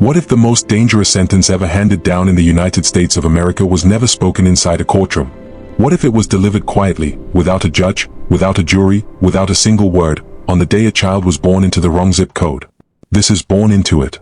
What if the most dangerous sentence ever handed down in the United States of America was never spoken inside a courtroom? What if it was delivered quietly, without a judge, without a jury, without a single word, on the day a child was born into the wrong zip code? This is Born Into It.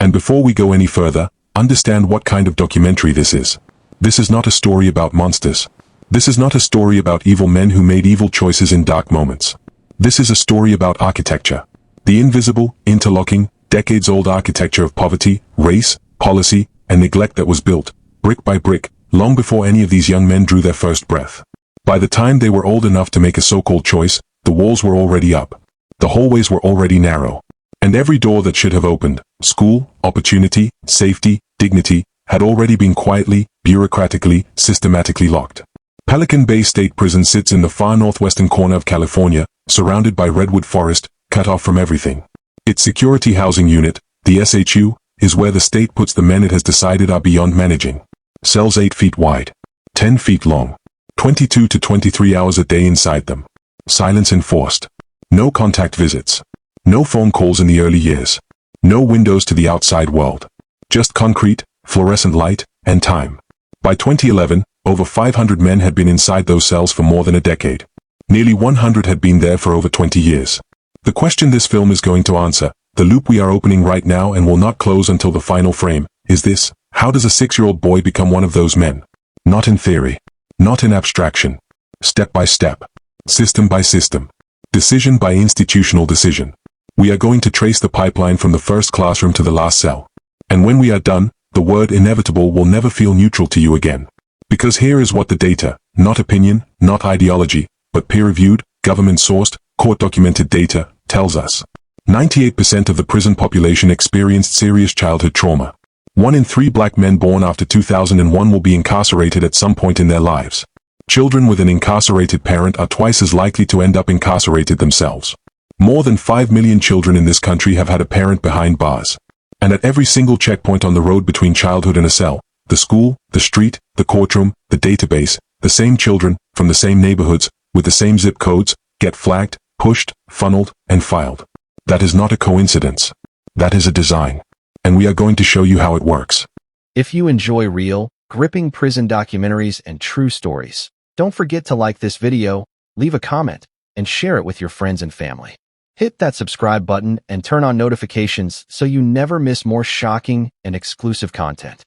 And before we go any further, understand what kind of documentary this is. This is not a story about monsters. This is not a story about evil men who made evil choices in dark moments. This is a story about architecture. The invisible, interlocking, decades-old architecture of poverty, race, policy, and neglect that was built, brick by brick, long before any of these young men drew their first breath. By the time they were old enough to make a so-called choice, the walls were already up. The hallways were already narrow. And every door that should have opened, school, opportunity, safety, dignity, had already been quietly, bureaucratically, systematically locked. Pelican Bay State Prison sits in the far northwestern corner of California, surrounded by redwood forest, cut off from everything. Its security housing unit, the SHU, is where the state puts the men it has decided are beyond managing. Cells 8 feet wide, 10 feet long, 22 to 23 hours a day inside them. Silence enforced. No contact visits. No phone calls in the early years. No windows to the outside world. Just concrete, fluorescent light, and time. By 2011, over 500 men had been inside those cells for more than a decade. Nearly 100 had been there for over 20 years. The question this film is going to answer, the loop we are opening right now and will not close until the final frame, is this: how does a 6-year-old boy become one of those men? Not in theory. Not in abstraction. Step by step. System by system. Decision by institutional decision. We are going to trace the pipeline from the first classroom to the last cell. And when we are done, the word inevitable will never feel neutral to you again. Because here is what the data, not opinion, not ideology, but peer-reviewed, government-sourced, court-documented data, tells us. 98% of the prison population experienced serious childhood trauma. 1 in 3 black men born after 2001 will be incarcerated at some point in their lives. Children with an incarcerated parent are twice as likely to end up incarcerated themselves. More than 5 million children in this country have had a parent behind bars. And at every single checkpoint on the road between childhood and a cell, the school, the street, the courtroom, the database, the same children, from the same neighborhoods, with the same zip codes, get flagged, pushed, funneled, and filed. That is not a coincidence. That is a design. And we are going to show you how it works. If you enjoy real, gripping prison documentaries and true stories, don't forget to like this video, leave a comment, and share it with your friends and family. Hit that subscribe button and turn on notifications so you never miss more shocking and exclusive content.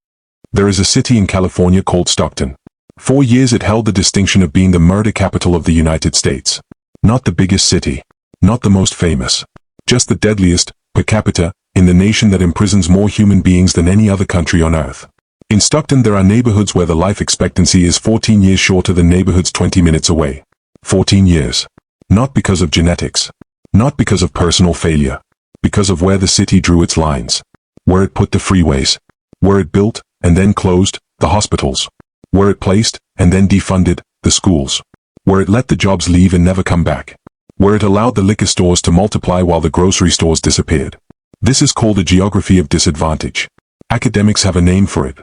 There is a city in California called Stockton. For years it held the distinction of being the murder capital of the United States. Not the biggest city. Not the most famous. Just the deadliest, per capita, in the nation that imprisons more human beings than any other country on earth. In Stockton there are neighborhoods where the life expectancy is 14 years shorter than neighborhoods 20 minutes away. 14 years. Not because of genetics. Not because of personal failure. Because of where the city drew its lines. Where it put the freeways. Where it built, and then closed, the hospitals. Where it placed, and then defunded, the schools. Where it let the jobs leave and never come back. Where it allowed the liquor stores to multiply while the grocery stores disappeared. This is called a geography of disadvantage. Academics have a name for it.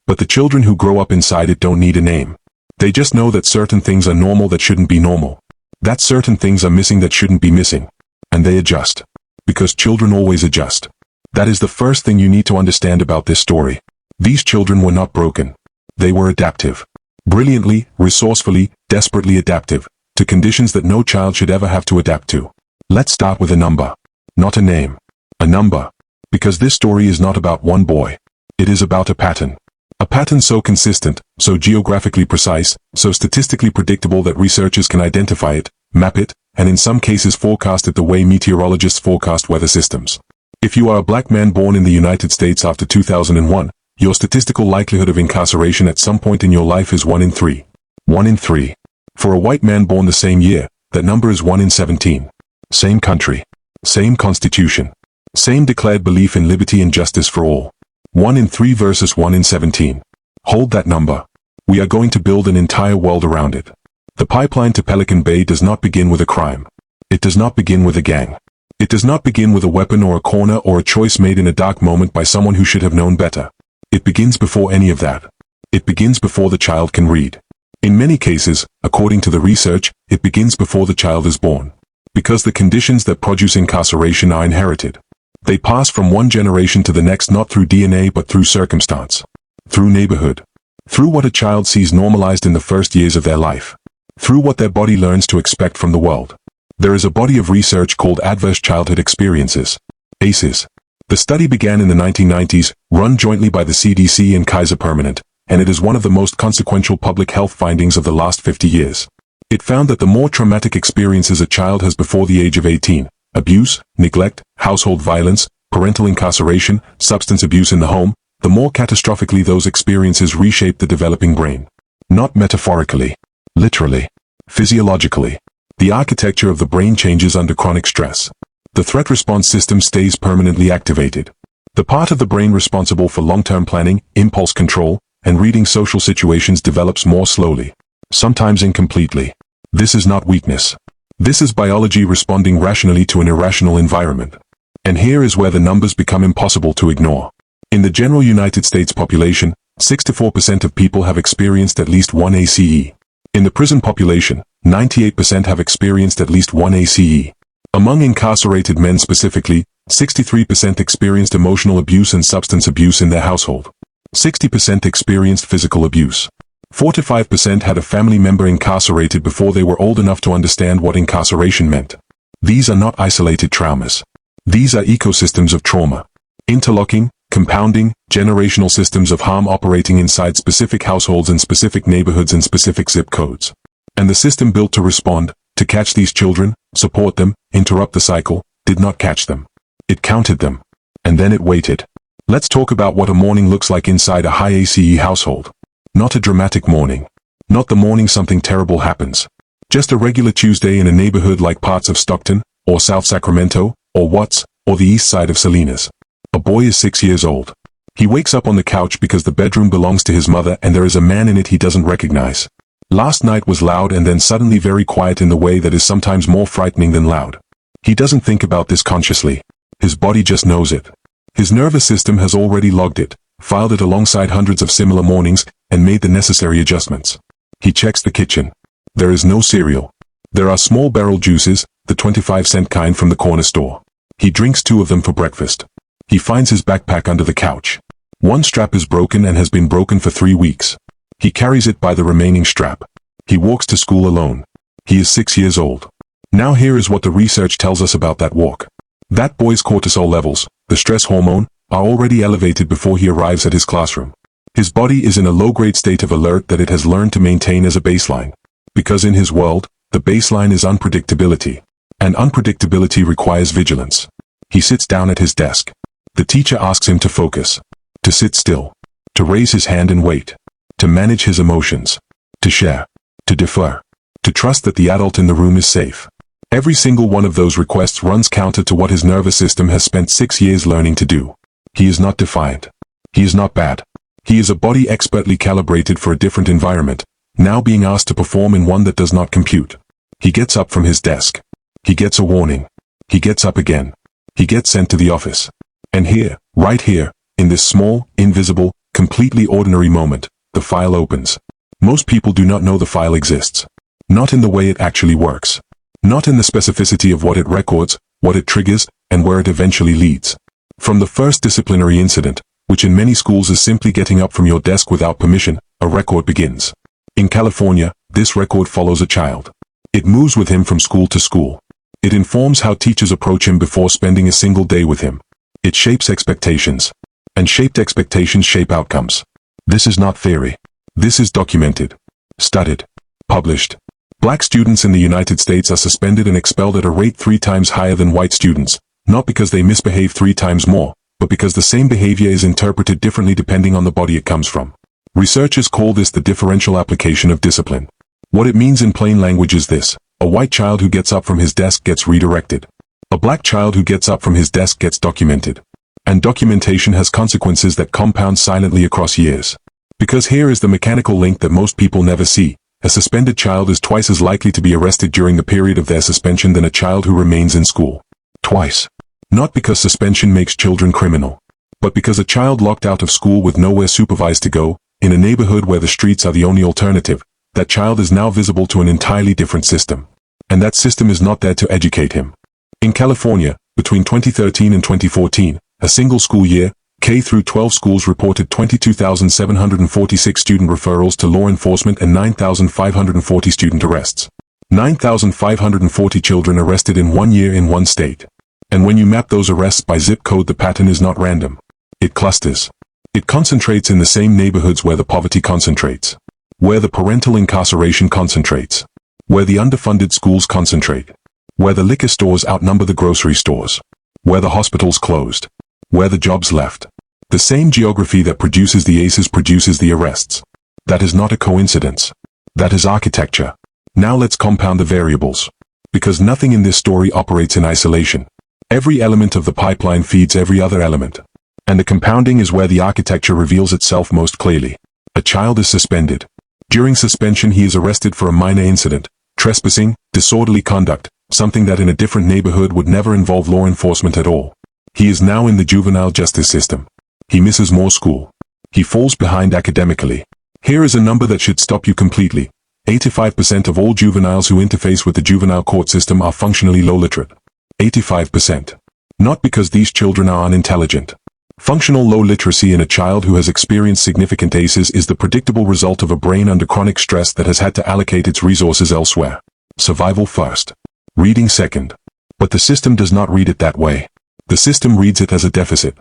But the children who grow up inside it don't need a name. They just know that certain things are normal that shouldn't be normal. That certain things are missing that shouldn't be missing. And they adjust. Because children always adjust. That is the first thing you need to understand about this story. These children were not broken. They were adaptive. Brilliantly, resourcefully, desperately adaptive, to conditions that no child should ever have to adapt to. Let's start with a number. Not a name. A number. Because this story is not about one boy. It is about a pattern. A pattern so consistent, so geographically precise, so statistically predictable that researchers can identify it, map it, and in some cases forecast it the way meteorologists forecast weather systems. If you are a black man born in the United States after 2001, your statistical likelihood of incarceration at some point in your life is 1 in 3. 1 in 3. For a white man born the same year, that number is 1 in 17. Same country. Same constitution. Same declared belief in liberty and justice for all. 1 in 3 versus 1 in 17. Hold that number. We are going to build an entire world around it. The pipeline to Pelican Bay does not begin with a crime. It does not begin with a gang. It does not begin with a weapon or a corner or a choice made in a dark moment by someone who should have known better. It begins before any of that. It begins before the child can read. In many cases, according to the research, it begins before the child is born. Because the conditions that produce incarceration are inherited. They pass from one generation to the next not through DNA but through circumstance. Through neighborhood. Through what a child sees normalized in the first years of their life. Through what their body learns to expect from the world. There is a body of research called Adverse Childhood Experiences, ACEs. The study began in the 1990s, run jointly by the CDC and Kaiser Permanente, and it is one of the most consequential public health findings of the last 50 years. It found that the more traumatic experiences a child has before the age of 18, abuse, neglect, household violence, parental incarceration, substance abuse in the home, the more catastrophically those experiences reshape the developing brain. Not metaphorically. Literally. Physiologically. The architecture of the brain changes under chronic stress. The threat response system stays permanently activated. The part of the brain responsible for long-term planning, impulse control, and reading social situations develops more slowly. Sometimes incompletely. This is not weakness. This is biology responding rationally to an irrational environment. And here is where the numbers become impossible to ignore. In the general United States population, 64% of people have experienced at least one ACE. In the prison population, 98% have experienced at least one ACE. Among incarcerated men specifically, 63% experienced emotional abuse and substance abuse in their household. 60% experienced physical abuse. 45% had a family member incarcerated before they were old enough to understand what incarceration meant. These are not isolated traumas. These are ecosystems of trauma. Interlocking, compounding, generational systems of harm operating inside specific households and specific neighborhoods and specific zip codes. And the system built to respond, to catch these children, support them, interrupt the cycle, did not catch them. It counted them. And then it waited. Let's talk about what a morning looks like inside a high ACE household. Not a dramatic morning. Not the morning something terrible happens. Just a regular Tuesday in a neighborhood like parts of Stockton, or South Sacramento, or Watts, or the east side of Salinas. A boy is 6 years old. He wakes up on the couch because the bedroom belongs to his mother and there is a man in it he doesn't recognize. Last night was loud and then suddenly very quiet in the way that is sometimes more frightening than loud. He doesn't think about this consciously. His body just knows it. His nervous system has already logged it, filed it alongside hundreds of similar mornings, and made the necessary adjustments. He checks the kitchen. There is no cereal. There are small barrel juices, the 25-cent kind from the corner store. He drinks 2 of them for breakfast. He finds his backpack under the couch. One strap is broken and has been broken for 3 weeks. He carries it by the remaining strap. He walks to school alone. He is 6 years old. Now here is what the research tells us about that walk. That boy's cortisol levels, the stress hormone, are already elevated before he arrives at his classroom. His body is in a low-grade state of alert that it has learned to maintain as a baseline. Because in his world, the baseline is unpredictability. And unpredictability requires vigilance. He sits down at his desk. The teacher asks him to focus, to sit still, to raise his hand and wait, to manage his emotions, to share, to defer, to trust that the adult in the room is safe. Every single one of those requests runs counter to what his nervous system has spent 6 years learning to do. He is not defiant. He is not bad. He is a body expertly calibrated for a different environment, now being asked to perform in one that does not compute. He gets up from his desk. He gets a warning. He gets up again. He gets sent to the office. And here, right here, in this small, invisible, completely ordinary moment, the file opens. Most people do not know the file exists. Not in the way it actually works. Not in the specificity of what it records, what it triggers, and where it eventually leads. From the first disciplinary incident, which in many schools is simply getting up from your desk without permission, a record begins. In California, this record follows a child. It moves with him from school to school. It informs how teachers approach him before spending a single day with him. It shapes expectations. And shaped expectations shape outcomes. This is not theory. This is documented. Studied. Published. Black students in the United States are suspended and expelled at a rate 3 times higher than white students, not because they misbehave 3 times more, but because the same behavior is interpreted differently depending on the body it comes from. Researchers call this the differential application of discipline. What it means in plain language is this: a white child who gets up from his desk gets redirected. A black child who gets up from his desk gets documented. And documentation has consequences that compound silently across years. Because here is the mechanical link that most people never see. A suspended child is twice as likely to be arrested during the period of their suspension than a child who remains in school. Twice. Not because suspension makes children criminal, but because a child locked out of school with nowhere supervised to go, in a neighborhood where the streets are the only alternative, that child is now visible to an entirely different system. And that system is not there to educate him. In California, Between 2013 and 2014, a single school year, K-12 schools reported 22,746 student referrals to law enforcement and 9,540 student arrests. 9,540 children arrested in 1 year in one state. And when you map those arrests by zip code, the pattern is not random. It clusters. It concentrates in the same neighborhoods where the poverty concentrates, where the parental incarceration concentrates, where the underfunded schools concentrate, where the liquor stores outnumber the grocery stores, where the hospitals closed, where the jobs left. The same geography that produces the aces produces the arrests. That is not a coincidence. That is architecture. Now let's compound the variables. Because nothing in this story operates in isolation. Every element of the pipeline feeds every other element. And the compounding is where the architecture reveals itself most clearly. A child is suspended. During suspension he is arrested for a minor incident, trespassing, disorderly conduct, something that in a different neighborhood would never involve law enforcement at all. He is now in the juvenile justice system. He misses more school. He falls behind academically. Here is a number that should stop you completely. 85% of all juveniles who interface with the juvenile court system are functionally low literate. 85%. Not because these children are unintelligent. Functional low literacy in a child who has experienced significant ACEs is the predictable result of a brain under chronic stress that has had to allocate its resources elsewhere. Survival first. Reading second. But the system does not read it that way. The system reads it as a deficit.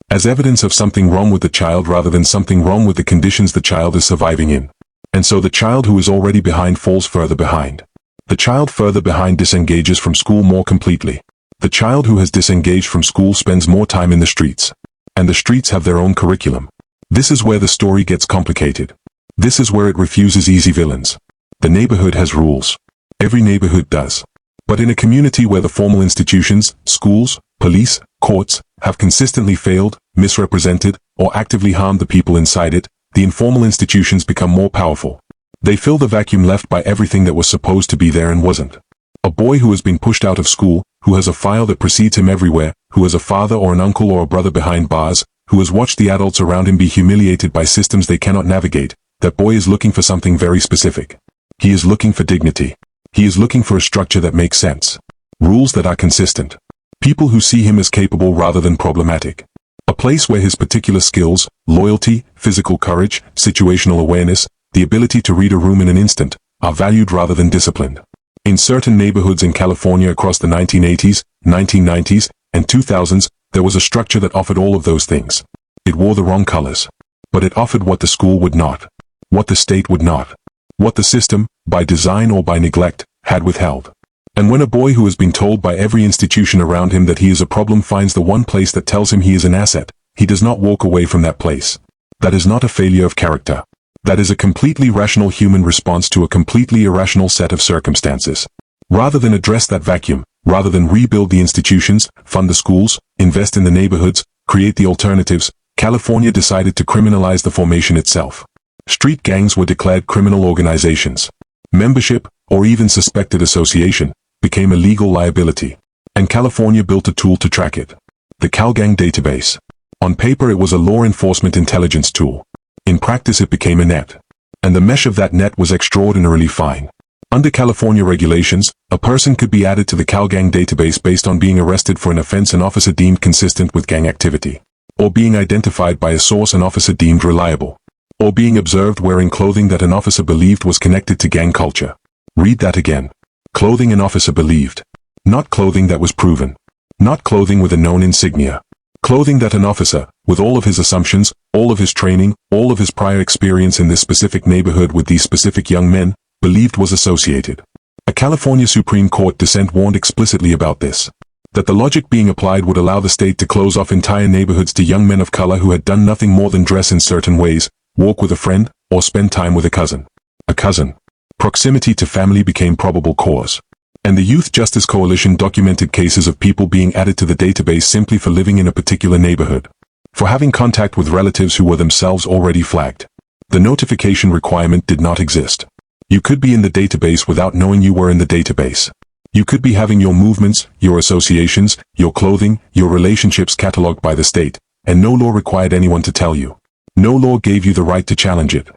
As evidence of something wrong with the child rather than something wrong with the conditions the child is surviving in. And so the child who is already behind falls further behind. The child further behind disengages from school more completely. The child who has disengaged from school spends more time in the streets. And the streets have their own curriculum. This is where the story gets complicated. This is where it refuses easy villains. The neighborhood has rules. Every neighborhood does. But in a community where the formal institutions, schools, police, courts, have consistently failed, misrepresented, or actively harmed the people inside it, the informal institutions become more powerful. They fill the vacuum left by everything that was supposed to be there and wasn't. A boy who has been pushed out of school, who has a file that precedes him everywhere, who has a father or an uncle or a brother behind bars, who has watched the adults around him be humiliated by systems they cannot navigate, that boy is looking for something very specific. He is looking for dignity. He is looking for a structure that makes sense. Rules that are consistent. People who see him as capable rather than problematic. A place where his particular skills, loyalty, physical courage, situational awareness, the ability to read a room in an instant, are valued rather than disciplined. In certain neighborhoods in California across the 1980s, 1990s, and 2000s, there was a structure that offered all of those things. It wore the wrong colors. But it offered what the school would not. What the state would not. What the system, by design or by neglect, had withheld. And when a boy who has been told by every institution around him that he is a problem finds the one place that tells him he is an asset, he does not walk away from that place. That is not a failure of character. That is a completely rational human response to a completely irrational set of circumstances. Rather than address that vacuum, rather than rebuild the institutions, fund the schools, invest in the neighborhoods, create the alternatives, California decided to criminalize the formation itself. Street gangs were declared criminal organizations. Membership, or even suspected association, became a legal liability. And California built a tool to track it. The CalGang database. On paper it was a law enforcement intelligence tool. In practice it became a net. And the mesh of that net was extraordinarily fine. Under California regulations, a person could be added to the CalGang database based on being arrested for an offense an officer deemed consistent with gang activity. Or being identified by a source an officer deemed reliable. Or being observed wearing clothing that an officer believed was connected to gang culture. Read that again. Clothing an officer believed. Not clothing that was proven. Not clothing with a known insignia. Clothing that an officer, with all of his assumptions, all of his training, all of his prior experience in this specific neighborhood with these specific young men, believed was associated. A California Supreme Court dissent warned explicitly about this. That the logic being applied would allow the state to close off entire neighborhoods to young men of color who had done nothing more than dress in certain ways, walk with a friend, or spend time with a cousin. A cousin. Proximity to family became probable cause. And the Youth Justice Coalition documented cases of people being added to the database simply for living in a particular neighborhood. For having contact with relatives who were themselves already flagged. The notification requirement did not exist. You could be in the database without knowing you were in the database. You could be having your movements, your associations, your clothing, your relationships cataloged by the state, and no law required anyone to tell you. No law gave you the right to challenge it.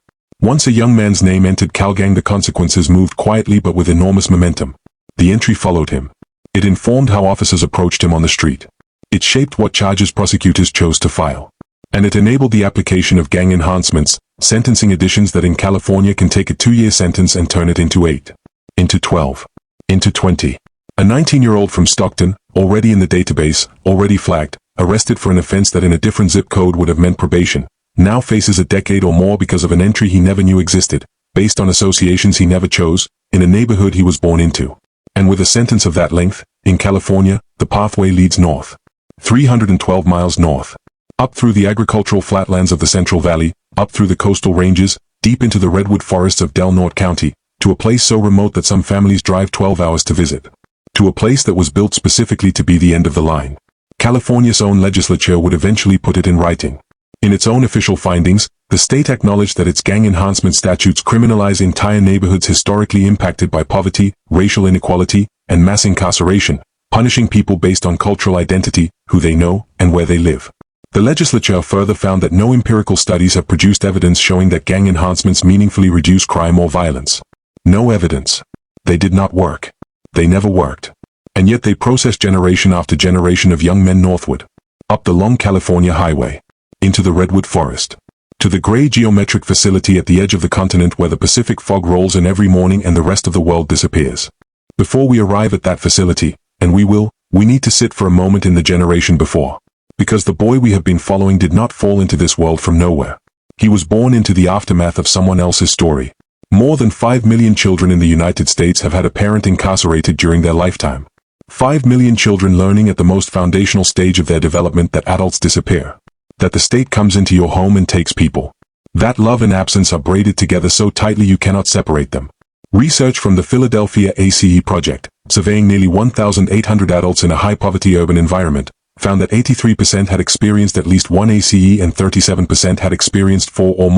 Once a young man's name entered CalGang, the consequences moved quietly but with enormous momentum. The entry followed him. It informed how officers approached him on the street. It shaped what charges prosecutors chose to file. And it enabled the application of gang enhancements, sentencing additions that in California can take a 2-year sentence and turn it into 8, into 12, into 20. A 19-year-old from Stockton, already in the database, already flagged, arrested for an offense that in a different zip code would have meant probation, now faces a decade or more because of an entry he never knew existed, based on associations he never chose, in a neighborhood he was born into. And with a sentence of that length, in California, the pathway leads north. 312 miles north. Up through the agricultural flatlands of the Central Valley, up through the coastal ranges, deep into the redwood forests of Del Norte County, to a place so remote that some families drive 12 hours to visit. To a place that was built specifically to be the end of the line. California's own legislature would eventually put it in writing. In its own official findings, the state acknowledged that its gang enhancement statutes criminalize entire neighborhoods historically impacted by poverty, racial inequality, and mass incarceration, punishing people based on cultural identity, who they know, and where they live. The legislature further found that no empirical studies have produced evidence showing that gang enhancements meaningfully reduce crime or violence. No evidence. They did not work. They never worked. And yet they processed generation after generation of young men northward, up the long California highway, into the redwood forest, to the gray geometric facility at the edge of the continent where the Pacific fog rolls in every morning and the rest of the world disappears. Before we arrive at that facility, and we need to sit for a moment in the generation before. Because the boy we have been following did not fall into this world from nowhere. He was born into the aftermath of someone else's story. More than 5 million children in the United States have had a parent incarcerated during their lifetime. 5 million children learning at the most foundational stage of their development that adults disappear. That the state comes into your home and takes people. That love and absence are braided together so tightly you cannot separate them. Research from the Philadelphia ACE project, surveying nearly 1,800 adults in a high-poverty urban environment, found that 83% had experienced at least one ACE and 37% had experienced 4 or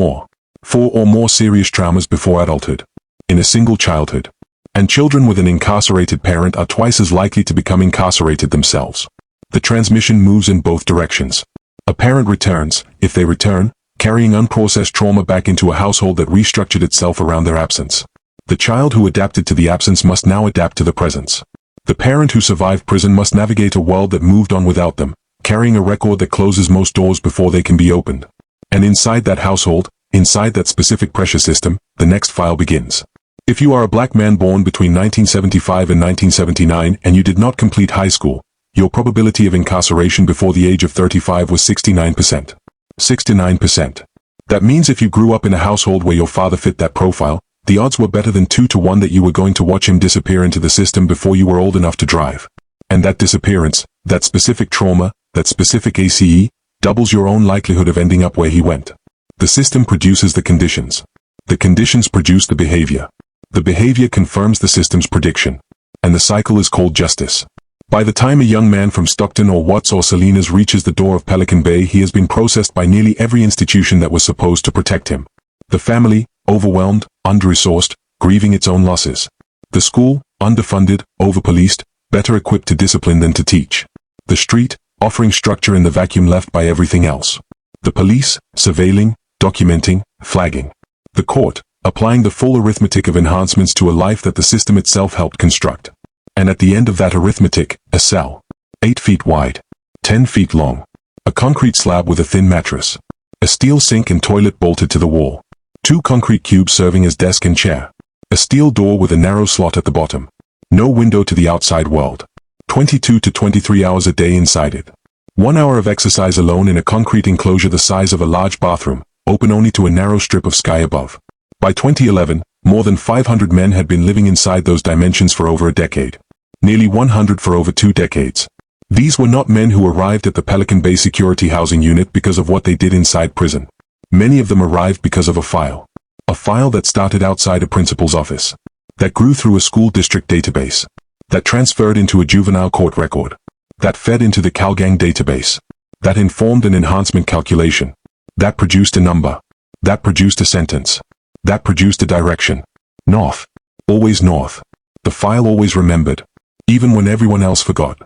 more serious traumas before adulthood, in a single childhood. And children with an incarcerated parent are twice as likely to become incarcerated themselves. The transmission moves in both directions. A parent returns, if they return, carrying unprocessed trauma back into a household that restructured itself around their absence. The child who adapted to the absence must now adapt to the presence. The parent who survived prison must navigate a world that moved on without them, carrying a record that closes most doors before they can be opened. And inside that household, inside that specific pressure system, the next file begins. If you are a black man born between 1975 and 1979 and you did not complete high school, your probability of incarceration before the age of 35 was 69%. 69%. That means if you grew up in a household where your father fit that profile, the odds were better than 2 to 1 that you were going to watch him disappear into the system before you were old enough to drive. And that disappearance, that specific trauma, that specific ACE, doubles your own likelihood of ending up where he went. The system produces the conditions. The conditions produce the behavior. The behavior confirms the system's prediction. And the cycle is called justice. By the time a young man from Stockton or Watts or Salinas reaches the door of Pelican Bay, he has been processed by nearly every institution that was supposed to protect him. The family, overwhelmed, under-resourced, grieving its own losses. The school, underfunded, over-policed, better equipped to discipline than to teach. The street, offering structure in the vacuum left by everything else. The police, surveilling, documenting, flagging. The court, applying the full arithmetic of enhancements to a life that the system itself helped construct. And at the end of that arithmetic, a cell. 8 feet wide. 10 feet long. A concrete slab with a thin mattress. A steel sink and toilet bolted to the wall. 2 concrete cubes serving as desk and chair. A steel door with a narrow slot at the bottom. No window to the outside world. 22 to 23 hours a day inside it. 1 hour of exercise alone in a concrete enclosure the size of a large bathroom, open only to a narrow strip of sky above. By 2011, more than 500 men had been living inside those dimensions for over a decade. Nearly 100 for over 2 decades. These were not men who arrived at the Pelican Bay Security Housing Unit because of what they did inside prison. Many of them arrived because of a file. A file that started outside a principal's office. That grew through a school district database. That transferred into a juvenile court record. That fed into the CalGang database. That informed an enhancement calculation. That produced a number. That produced a sentence. That produced a direction. North. Always north. The file always remembered. Even when everyone else forgot.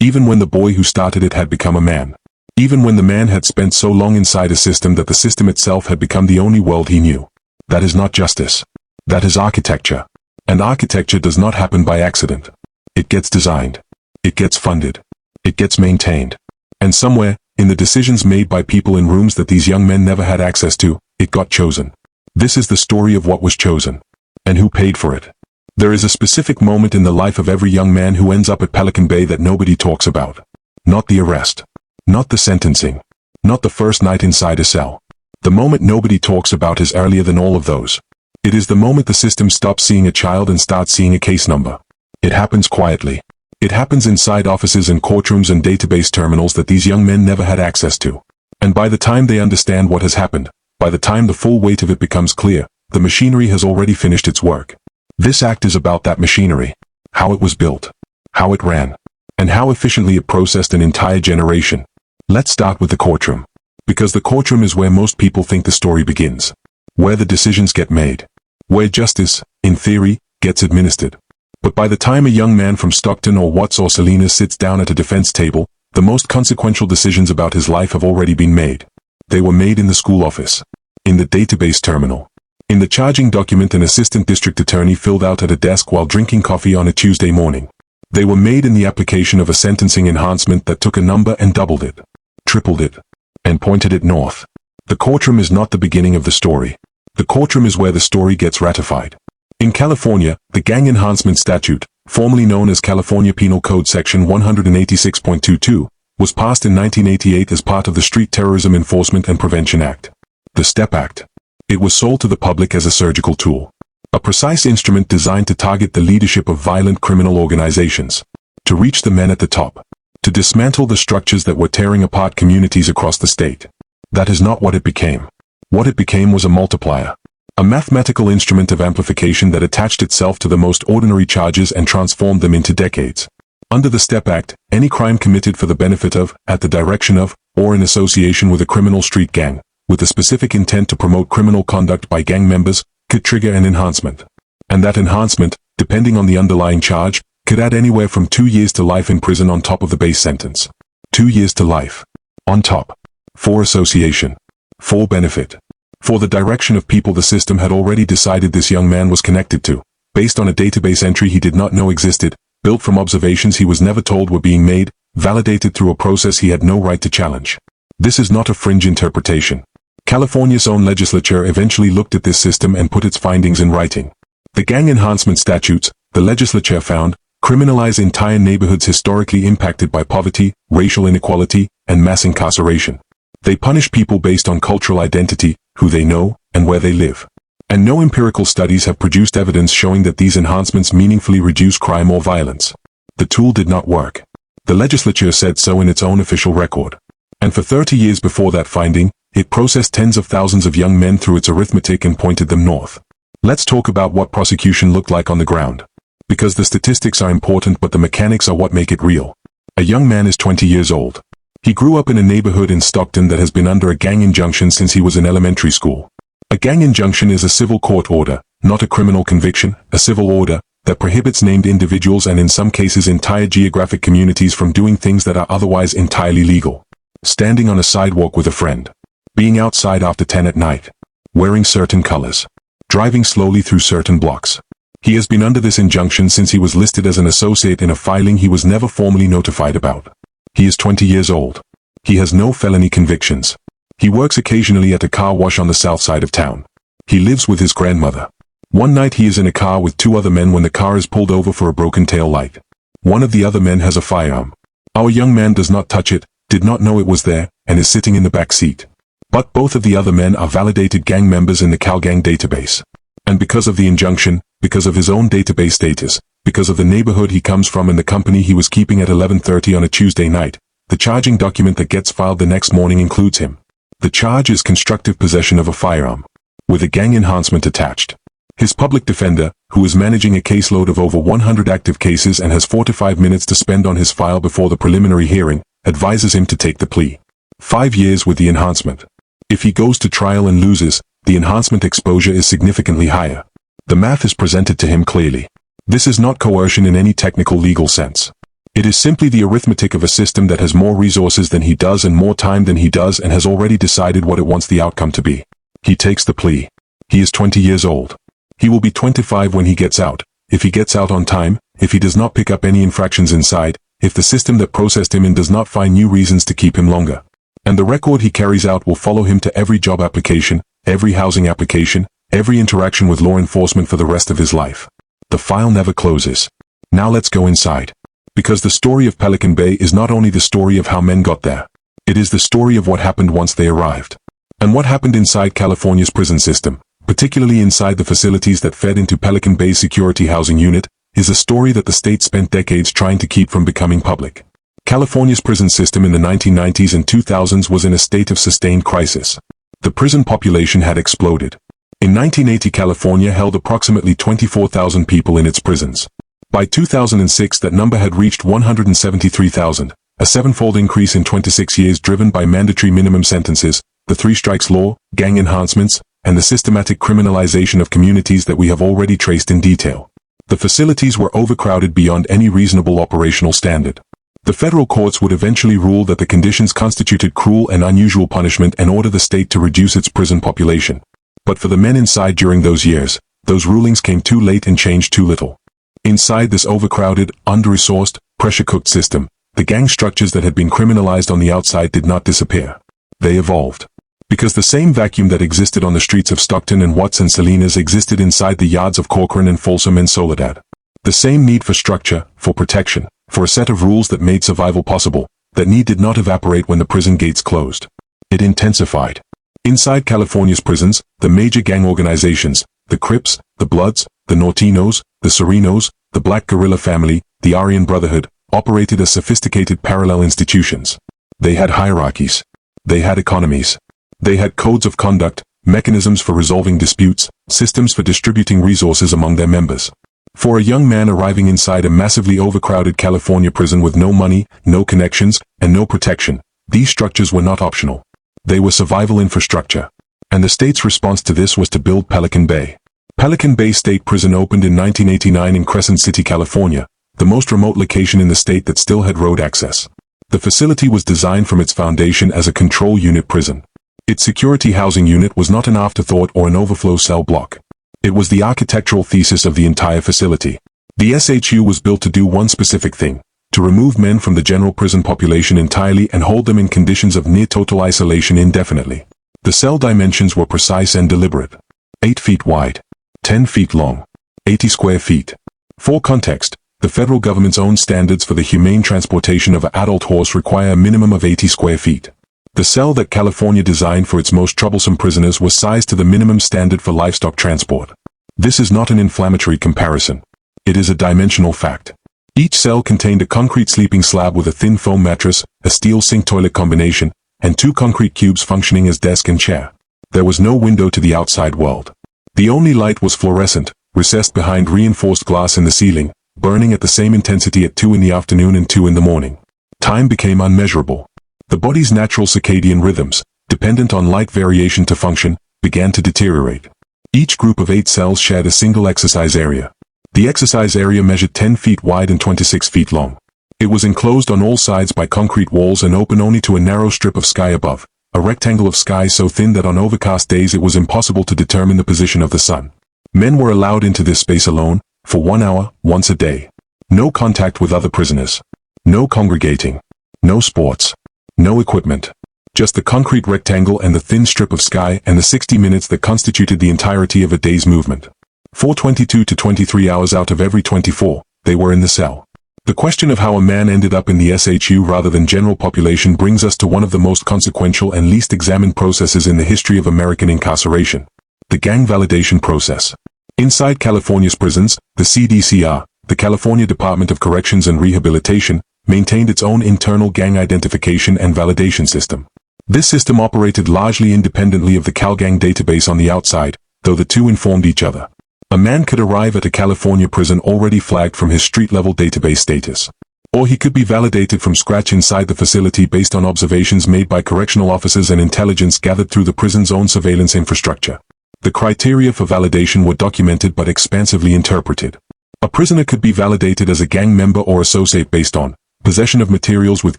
Even when the boy who started it had become a man. Even when the man had spent so long inside a system that the system itself had become the only world he knew. That is not justice. That is architecture. And architecture does not happen by accident. It gets designed. It gets funded. It gets maintained. And somewhere, in the decisions made by people in rooms that these young men never had access to, it got chosen. This is the story of what was chosen. And who paid for it. There is a specific moment in the life of every young man who ends up at Pelican Bay that nobody talks about. Not the arrest. Not the sentencing. Not the first night inside a cell. The moment nobody talks about is earlier than all of those. It is the moment the system stops seeing a child and starts seeing a case number. It happens quietly. It happens inside offices and courtrooms and database terminals that these young men never had access to. And by the time they understand what has happened, by the time the full weight of it becomes clear, the machinery has already finished its work. This act is about that machinery. How it was built. How it ran. And how efficiently it processed an entire generation. Let's start with the courtroom. Because the courtroom is where most people think the story begins. Where the decisions get made. Where justice, in theory, gets administered. But by the time a young man from Stockton or Watts or Salinas sits down at a defense table, the most consequential decisions about his life have already been made. They were made in the school office. In the database terminal. In the charging document an assistant district attorney filled out at a desk while drinking coffee on a Tuesday morning. They were made in the application of a sentencing enhancement that took a number and doubled it, tripled it, and pointed it north. The courtroom is not the beginning of the story. The courtroom is where the story gets ratified. In California, the Gang Enhancement Statute, formerly known as California Penal Code Section 186.22, was passed in 1988 as part of the Street Terrorism Enforcement and Prevention Act. The STEP Act. It was sold to the public as a surgical tool. A precise instrument designed to target the leadership of violent criminal organizations. To reach the men at the top. To dismantle the structures that were tearing apart communities across the state. That is not what it became. What it became was a multiplier. A mathematical instrument of amplification that attached itself to the most ordinary charges and transformed them into decades. Under the STEP Act, any crime committed for the benefit of, at the direction of, or in association with a criminal street gang, with the specific intent to promote criminal conduct by gang members, could trigger an enhancement. And that enhancement, depending on the underlying charge, could add anywhere from 2 years to life in prison on top of the base sentence. 2 years to life. On top. For association. For benefit. For the direction of people the system had already decided this young man was connected to, based on a database entry he did not know existed, built from observations he was never told were being made, validated through a process he had no right to challenge. This is not a fringe interpretation. California's own legislature eventually looked at this system and put its findings in writing. The gang enhancement statutes, the legislature found, criminalize entire neighborhoods historically impacted by poverty, racial inequality, and mass incarceration. They punish people based on cultural identity, who they know, and where they live. And no empirical studies have produced evidence showing that these enhancements meaningfully reduce crime or violence. The tool did not work. The legislature said so in its own official record. And for 30 years before that finding, it processed tens of thousands of young men through its arithmetic and pointed them north. Let's talk about what prosecution looked like on the ground. Because the statistics are important but the mechanics are what make it real. A young man is 20 years old. He grew up in a neighborhood in Stockton that has been under a gang injunction since he was in elementary school. A gang injunction is a civil court order, not a criminal conviction, a civil order, that prohibits named individuals and in some cases entire geographic communities from doing things that are otherwise entirely legal. Standing on a sidewalk with a friend. Being outside after 10 at night. Wearing certain colors. Driving slowly through certain blocks. He has been under this injunction since he was listed as an associate in a filing he was never formally notified about. He is 20 years old. He has no felony convictions. He works occasionally at a car wash on the south side of town. He lives with his grandmother. One night he is in a car with 2 other men when the car is pulled over for a broken tail light. One of the other men has a firearm. Our young man does not touch it, did not know it was there, and is sitting in the back seat. But both of the other men are validated gang members in the CalGang database. And because of the injunction, because of his own database status, because of the neighborhood he comes from and the company he was keeping at 11:30 on a Tuesday night, the charging document that gets filed the next morning includes him. The charge is constructive possession of a firearm, with a gang enhancement attached. His public defender, who is managing a caseload of over 100 active cases and has 4 to 5 minutes to spend on his file before the preliminary hearing, advises him to take the plea. 5 years with the enhancement. If he goes to trial and loses, the enhancement exposure is significantly higher. The math is presented to him clearly. This is not coercion in any technical legal sense. It is simply the arithmetic of a system that has more resources than he does and more time than he does and has already decided what it wants the outcome to be. He takes the plea. He is 20 years old. He will be 25 when he gets out. If he gets out on time, if he does not pick up any infractions inside, if the system that processed him in does not find new reasons to keep him longer. And the record he carries out will follow him to every job application, every housing application, every interaction with law enforcement for the rest of his life. The file never closes. Now let's go inside. Because the story of Pelican Bay is not only the story of how men got there. It is the story of what happened once they arrived. And what happened inside California's prison system, particularly inside the facilities that fed into Pelican Bay's security housing unit, is a story that the state spent decades trying to keep from becoming public. California's prison system in the 1990s and 2000s was in a state of sustained crisis. The prison population had exploded. In 1980, California held approximately 24,000 people in its prisons. By 2006, that number had reached 173,000, a sevenfold increase in 26 years driven by mandatory minimum sentences, the three strikes law, gang enhancements, and the systematic criminalization of communities that we have already traced in detail. The facilities were overcrowded beyond any reasonable operational standard. The federal courts would eventually rule that the conditions constituted cruel and unusual punishment and order the state to reduce its prison population. But for the men inside during those years, those rulings came too late and changed too little. Inside this overcrowded, under-resourced, pressure-cooked system, the gang structures that had been criminalized on the outside did not disappear. They evolved. Because the same vacuum that existed on the streets of Stockton and Watts and Salinas existed inside the yards of Corcoran and Folsom and Soledad. The same need for structure, for protection, for a set of rules that made survival possible, that need did not evaporate when the prison gates closed. It intensified. Inside California's prisons, the major gang organizations, the Crips, the Bloods, the Nortinos, the Serenos, the Black Guerrilla Family, the Aryan Brotherhood, operated as sophisticated parallel institutions. They had hierarchies. They had economies. They had codes of conduct, mechanisms for resolving disputes, systems for distributing resources among their members. For a young man arriving inside a massively overcrowded California prison with no money, no connections, and no protection, these structures were not optional. They were survival infrastructure. And the state's response to this was to build Pelican Bay. Pelican Bay State Prison opened in 1989 in Crescent City, California, the most remote location in the state that still had road access. The facility was designed from its foundation as a control unit prison. Its security housing unit was not an afterthought or an overflow cell block. It was the architectural thesis of the entire facility. The SHU was built to do one specific thing: to remove men from the general prison population entirely and hold them in conditions of near total isolation indefinitely. The cell dimensions were precise and deliberate. 8 feet wide, 10 feet long, 80 square feet. For context, the federal government's own standards for the humane transportation of an adult horse require a minimum of 80 square feet. The cell that California designed for its most troublesome prisoners was sized to the minimum standard for livestock transport. This is not an inflammatory comparison. It is a dimensional fact. Each cell contained a concrete sleeping slab with a thin foam mattress, a steel sink-toilet combination, and 2 concrete cubes functioning as desk and chair. There was no window to the outside world. The only light was fluorescent, recessed behind reinforced glass in the ceiling, burning at the same intensity at 2 in the afternoon and 2 in the morning. Time became unmeasurable. The body's natural circadian rhythms, dependent on light variation to function, began to deteriorate. Each group of 8 cells shared a single exercise area. The exercise area measured 10 feet wide and 26 feet long. It was enclosed on all sides by concrete walls and open only to a narrow strip of sky above, a rectangle of sky so thin that on overcast days it was impossible to determine the position of the sun. Men were allowed into this space alone, for 1 hour, once a day. No contact with other prisoners. No congregating. No sports. No equipment. Just the concrete rectangle and the thin strip of sky and the 60 minutes that constituted the entirety of a day's movement. For 22 to 23 hours out of every 24, they were in the cell. The question of how a man ended up in the SHU rather than general population brings us to one of the most consequential and least examined processes in the history of American incarceration. The gang validation process. Inside California's prisons, the CDCR, the California Department of Corrections and Rehabilitation, maintained its own internal gang identification and validation system. This system operated largely independently of the CalGang database on the outside, though the two informed each other. A man could arrive at a California prison already flagged from his street-level database status. Or he could be validated from scratch inside the facility based on observations made by correctional officers and intelligence gathered through the prison's own surveillance infrastructure. The criteria for validation were documented but expansively interpreted. A prisoner could be validated as a gang member or associate based on possession of materials with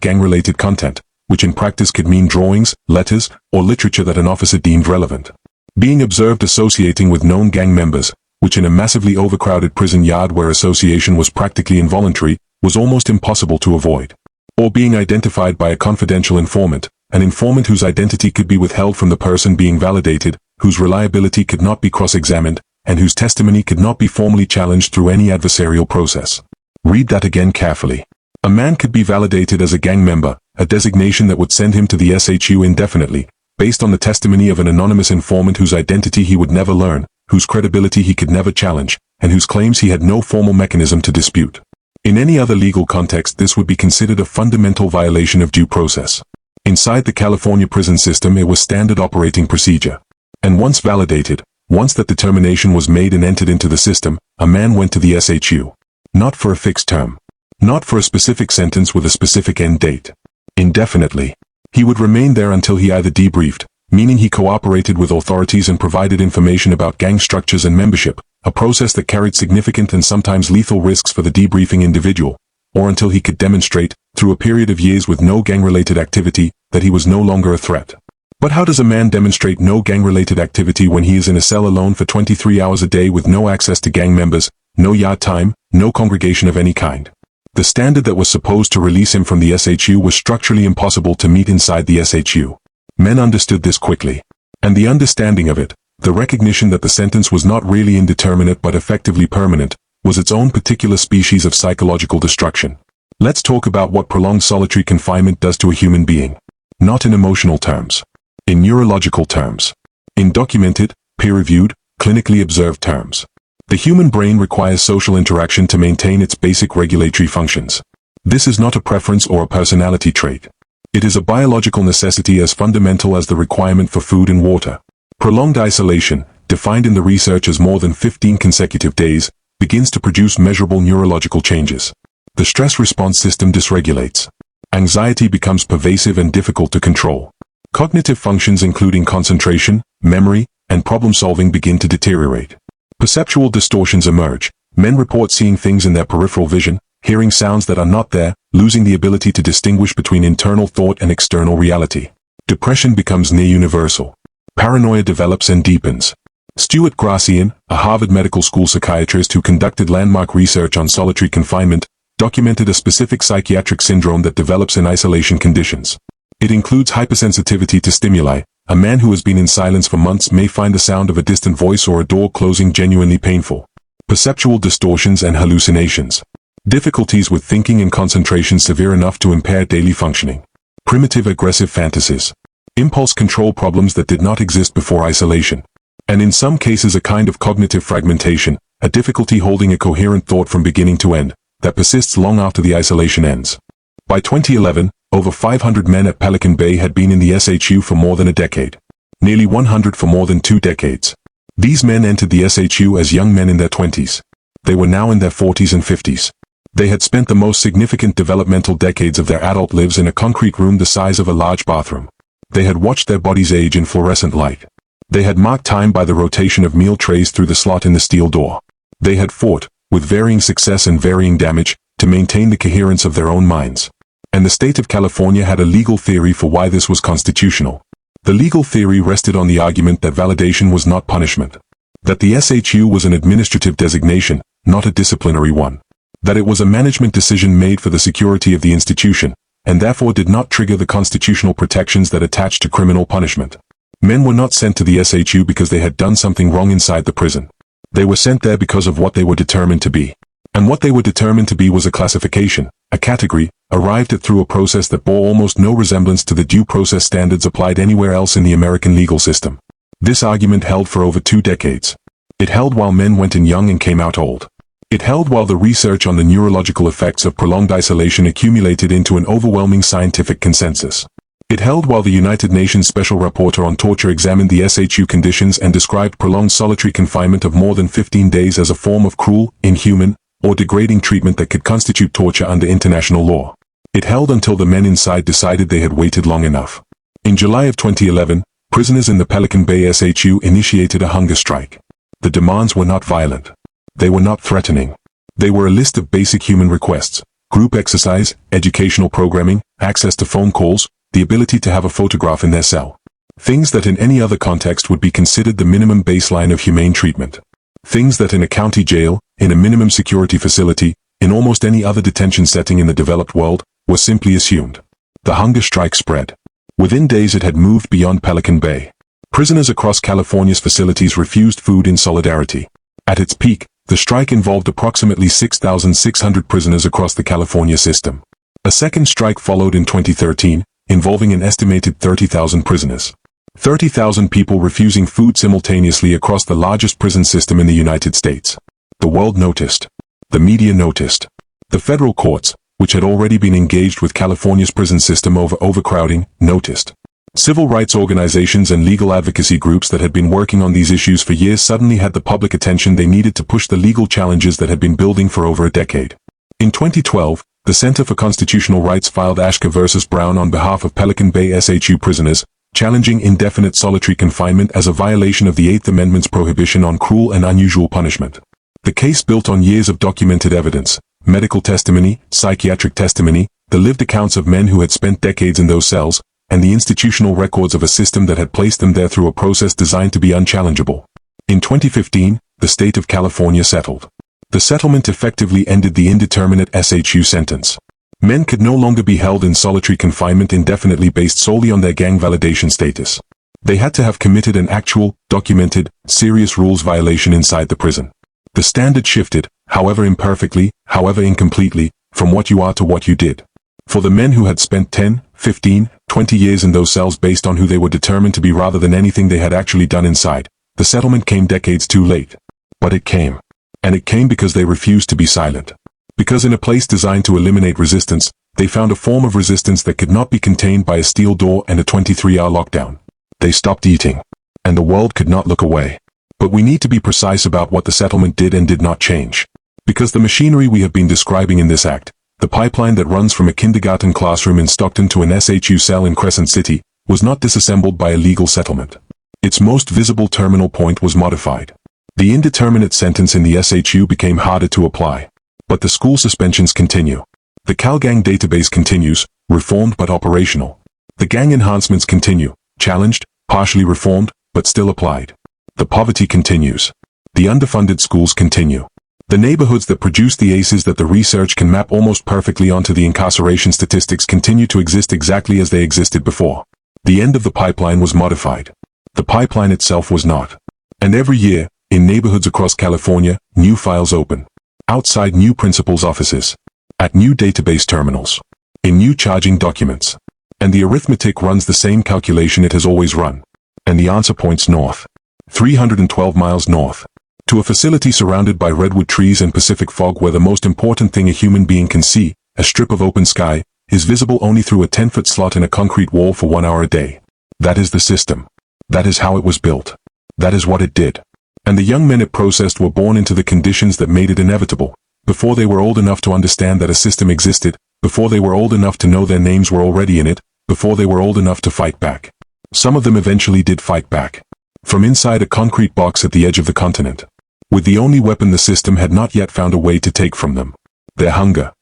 gang-related content, which in practice could mean drawings, letters, or literature that an officer deemed relevant. Being observed associating with known gang members, which in a massively overcrowded prison yard where association was practically involuntary, was almost impossible to avoid. Or being identified by a confidential informant, an informant whose identity could be withheld from the person being validated, whose reliability could not be cross-examined, and whose testimony could not be formally challenged through any adversarial process. Read that again carefully. A man could be validated as a gang member, a designation that would send him to the SHU indefinitely, based on the testimony of an anonymous informant whose identity he would never learn, whose credibility he could never challenge, and whose claims he had no formal mechanism to dispute. In any other legal context, this would be considered a fundamental violation of due process. Inside the California prison system, it was standard operating procedure. And once validated, once that determination was made and entered into the system, a man went to the SHU. Not for a fixed term. Not for a specific sentence with a specific end date. Indefinitely. He would remain there until he either debriefed, meaning he cooperated with authorities and provided information about gang structures and membership, a process that carried significant and sometimes lethal risks for the debriefing individual, or until he could demonstrate, through a period of years with no gang-related activity, that he was no longer a threat. But how does a man demonstrate no gang-related activity when he is in a cell alone for 23 hours a day with no access to gang members, no yard time, no congregation of any kind? The standard that was supposed to release him from the SHU was structurally impossible to meet inside the SHU. Men understood this quickly. And the understanding of it, the recognition that the sentence was not really indeterminate but effectively permanent, was its own particular species of psychological destruction. Let's talk about what prolonged solitary confinement does to a human being. Not in emotional terms. In neurological terms. In documented, peer-reviewed, clinically observed terms. The human brain requires social interaction to maintain its basic regulatory functions. This is not a preference or a personality trait. It is a biological necessity as fundamental as the requirement for food and water. Prolonged isolation, defined in the research as more than 15 consecutive days, begins to produce measurable neurological changes. The stress response system dysregulates. Anxiety becomes pervasive and difficult to control. Cognitive functions including concentration, memory, and problem-solving begin to deteriorate. Perceptual distortions emerge. Men report seeing things in their peripheral vision, hearing sounds that are not there, losing the ability to distinguish between internal thought and external reality. Depression becomes near universal. Paranoia develops and deepens. Stuart Gracian, a Harvard Medical School psychiatrist who conducted landmark research on solitary confinement, documented a specific psychiatric syndrome that develops in isolation conditions. It includes hypersensitivity to stimuli. A man who has been in silence for months may find the sound of a distant voice or a door closing genuinely painful. Perceptual distortions and hallucinations. Difficulties with thinking and concentration severe enough to impair daily functioning. Primitive aggressive fantasies. Impulse control problems that did not exist before isolation. And in some cases a kind of cognitive fragmentation, a difficulty holding a coherent thought from beginning to end, that persists long after the isolation ends. By 2011, over 500 men at Pelican Bay had been in the SHU for more than a decade. Nearly 100 for more than 2 decades. These men entered the SHU as young men in their 20s. They were now in their 40s and 50s. They had spent the most significant developmental decades of their adult lives in a concrete room the size of a large bathroom. They had watched their bodies age in fluorescent light. They had marked time by the rotation of meal trays through the slot in the steel door. They had fought, with varying success and varying damage, to maintain the coherence of their own minds. And the state of California had a legal theory for why this was constitutional. The legal theory rested on the argument that validation was not punishment. That the SHU was an administrative designation, not a disciplinary one. That it was a management decision made for the security of the institution, and therefore did not trigger the constitutional protections that attach to criminal punishment. Men were not sent to the SHU because they had done something wrong inside the prison. They were sent there because of what they were determined to be. And what they were determined to be was a classification, a category, arrived at through a process that bore almost no resemblance to the due process standards applied anywhere else in the American legal system. This argument held for over 2 decades. It held while men went in young and came out old. It held while the research on the neurological effects of prolonged isolation accumulated into an overwhelming scientific consensus. It held while the United Nations Special Rapporteur on Torture examined the SHU conditions and described prolonged solitary confinement of more than 15 days as a form of cruel, inhuman, or degrading treatment that could constitute torture under international law. It held until the men inside decided they had waited long enough. In July of 2011, prisoners in the Pelican Bay SHU initiated a hunger strike. The demands were not violent. They were not threatening. They were a list of basic human requests: group exercise, educational programming, access to phone calls, the ability to have a photograph in their cell. Things that in any other context would be considered the minimum baseline of humane treatment. Things that in a county jail, in a minimum security facility, in almost any other detention setting in the developed world, was simply assumed. The hunger strike spread. Within days it had moved beyond Pelican Bay. Prisoners across California's facilities refused food in solidarity. At its peak, the strike involved approximately 6,600 prisoners across the California system. A second strike followed in 2013, involving an estimated 30,000 prisoners. 30,000 people refusing food simultaneously across the largest prison system in the United States. The world noticed. The media noticed. The federal courts, which had already been engaged with California's prison system over overcrowding, noticed. Civil rights organizations and legal advocacy groups that had been working on these issues for years suddenly had the public attention they needed to push the legal challenges that had been building for over a decade. In 2012, the Center for Constitutional Rights filed Ashker versus Brown on behalf of Pelican Bay SHU prisoners, challenging indefinite solitary confinement as a violation of the Eighth Amendment's prohibition on cruel and unusual punishment. The case built on years of documented evidence, medical testimony, psychiatric testimony, the lived accounts of men who had spent decades in those cells, and the institutional records of a system that had placed them there through a process designed to be unchallengeable. In 2015, the state of California settled. The settlement effectively ended the indeterminate SHU sentence. Men could no longer be held in solitary confinement indefinitely based solely on their gang validation status. They had to have committed an actual, documented, serious rules violation inside the prison. The standard shifted, however imperfectly, however incompletely, from what you are to what you did. For the men who had spent 10, 15, 20 years in those cells based on who they were determined to be rather than anything they had actually done inside, the settlement came decades too late. But it came. And it came because they refused to be silent. Because in a place designed to eliminate resistance, they found a form of resistance that could not be contained by a steel door and a 23-hour lockdown. They stopped eating. And the world could not look away. But we need to be precise about what the settlement did and did not change. Because the machinery we have been describing in this act, the pipeline that runs from a kindergarten classroom in Stockton to an SHU cell in Crescent City, was not disassembled by a legal settlement. Its most visible terminal point was modified. The indeterminate sentence in the SHU became harder to apply. But the school suspensions continue. The CalGang database continues, reformed but operational. The gang enhancements continue, challenged, partially reformed, but still applied. The poverty continues. The underfunded schools continue. The neighborhoods that produce the ACEs that the research can map almost perfectly onto the incarceration statistics continue to exist exactly as they existed before. The end of the pipeline was modified. The pipeline itself was not. And every year, in neighborhoods across California, new files open. Outside new principals' offices. At new database terminals. In new charging documents. And the arithmetic runs the same calculation it has always run. And the answer points north. 312 miles north. To a facility surrounded by redwood trees and Pacific fog where the most important thing a human being can see, a strip of open sky, is visible only through a 10-foot slot in a concrete wall for 1 hour a day. That is the system. That is how it was built. That is what it did. And the young men it processed were born into the conditions that made it inevitable, before they were old enough to understand that a system existed, before they were old enough to know their names were already in it, before they were old enough to fight back. Some of them eventually did fight back. From inside a concrete box at the edge of the continent. With the only weapon the system had not yet found a way to take from them. Their hunger.